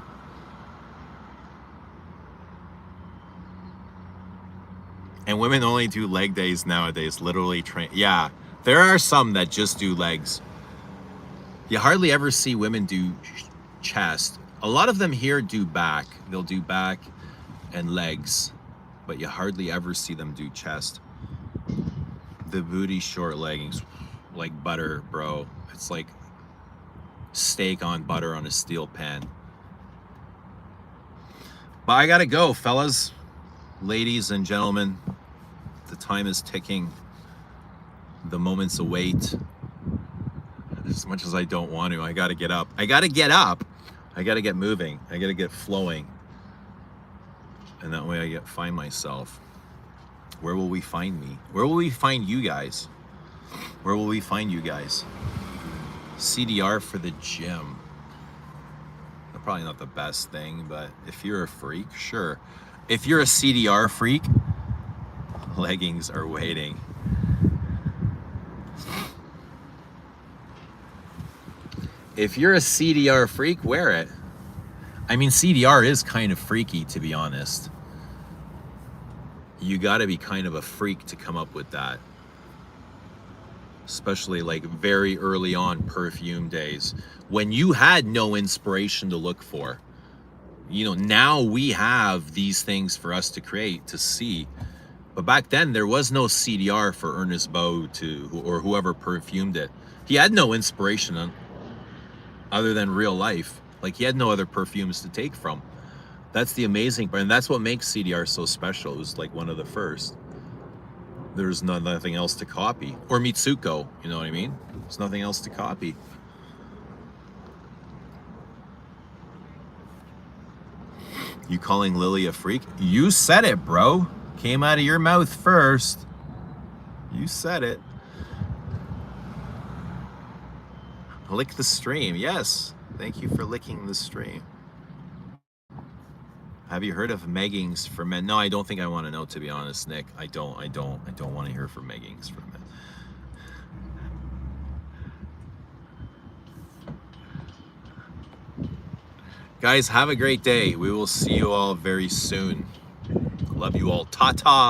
And women only do leg days nowadays, literally train. Yeah, there are some that just do legs. You hardly ever see women do chest. A lot of them here do back. They'll do back and legs, but you hardly ever see them do chest. The booty short leggings, like butter, bro. It's like steak on butter on a steel pan. But I gotta go, fellas, ladies and gentlemen. The time is ticking. The moments await. As much as I don't want to, I gotta get up. I gotta get up. I gotta get moving. I gotta get flowing. And that way I find myself. Where will we find me? Where will we find you guys? Where will we find you guys? CDR for the gym. Probably not the best thing, but if you're a freak, sure. If you're a CDR freak, leggings are waiting. If you're a CDR freak, wear it. I mean, CDR is kind of freaky, to be honest. You gotta be kind of a freak to come up with that. Especially like very early on perfume days, when you had no inspiration to look for. You know, now we have these things for us to create, to see. But back then, there was no CDR for Ernest Beau or whoever perfumed it. He had no inspiration other than real life. Like, he had no other perfumes to take from. That's the amazing part, and that's what makes CDR so special. It was like one of the first. There's nothing else to copy. Or Mitsuko, you know what I mean? There's nothing else to copy. You calling Lily a freak? You said it, bro. Came out of your mouth first. You said it. Lick the stream. Yes. Thank you for licking the stream. Have you heard of meggings for men? No, I don't think I want to know, to be honest, Nick. I don't want to hear for meggings for men. Guys, have a great day. We will see you all very soon. Love you all. Ta-ta.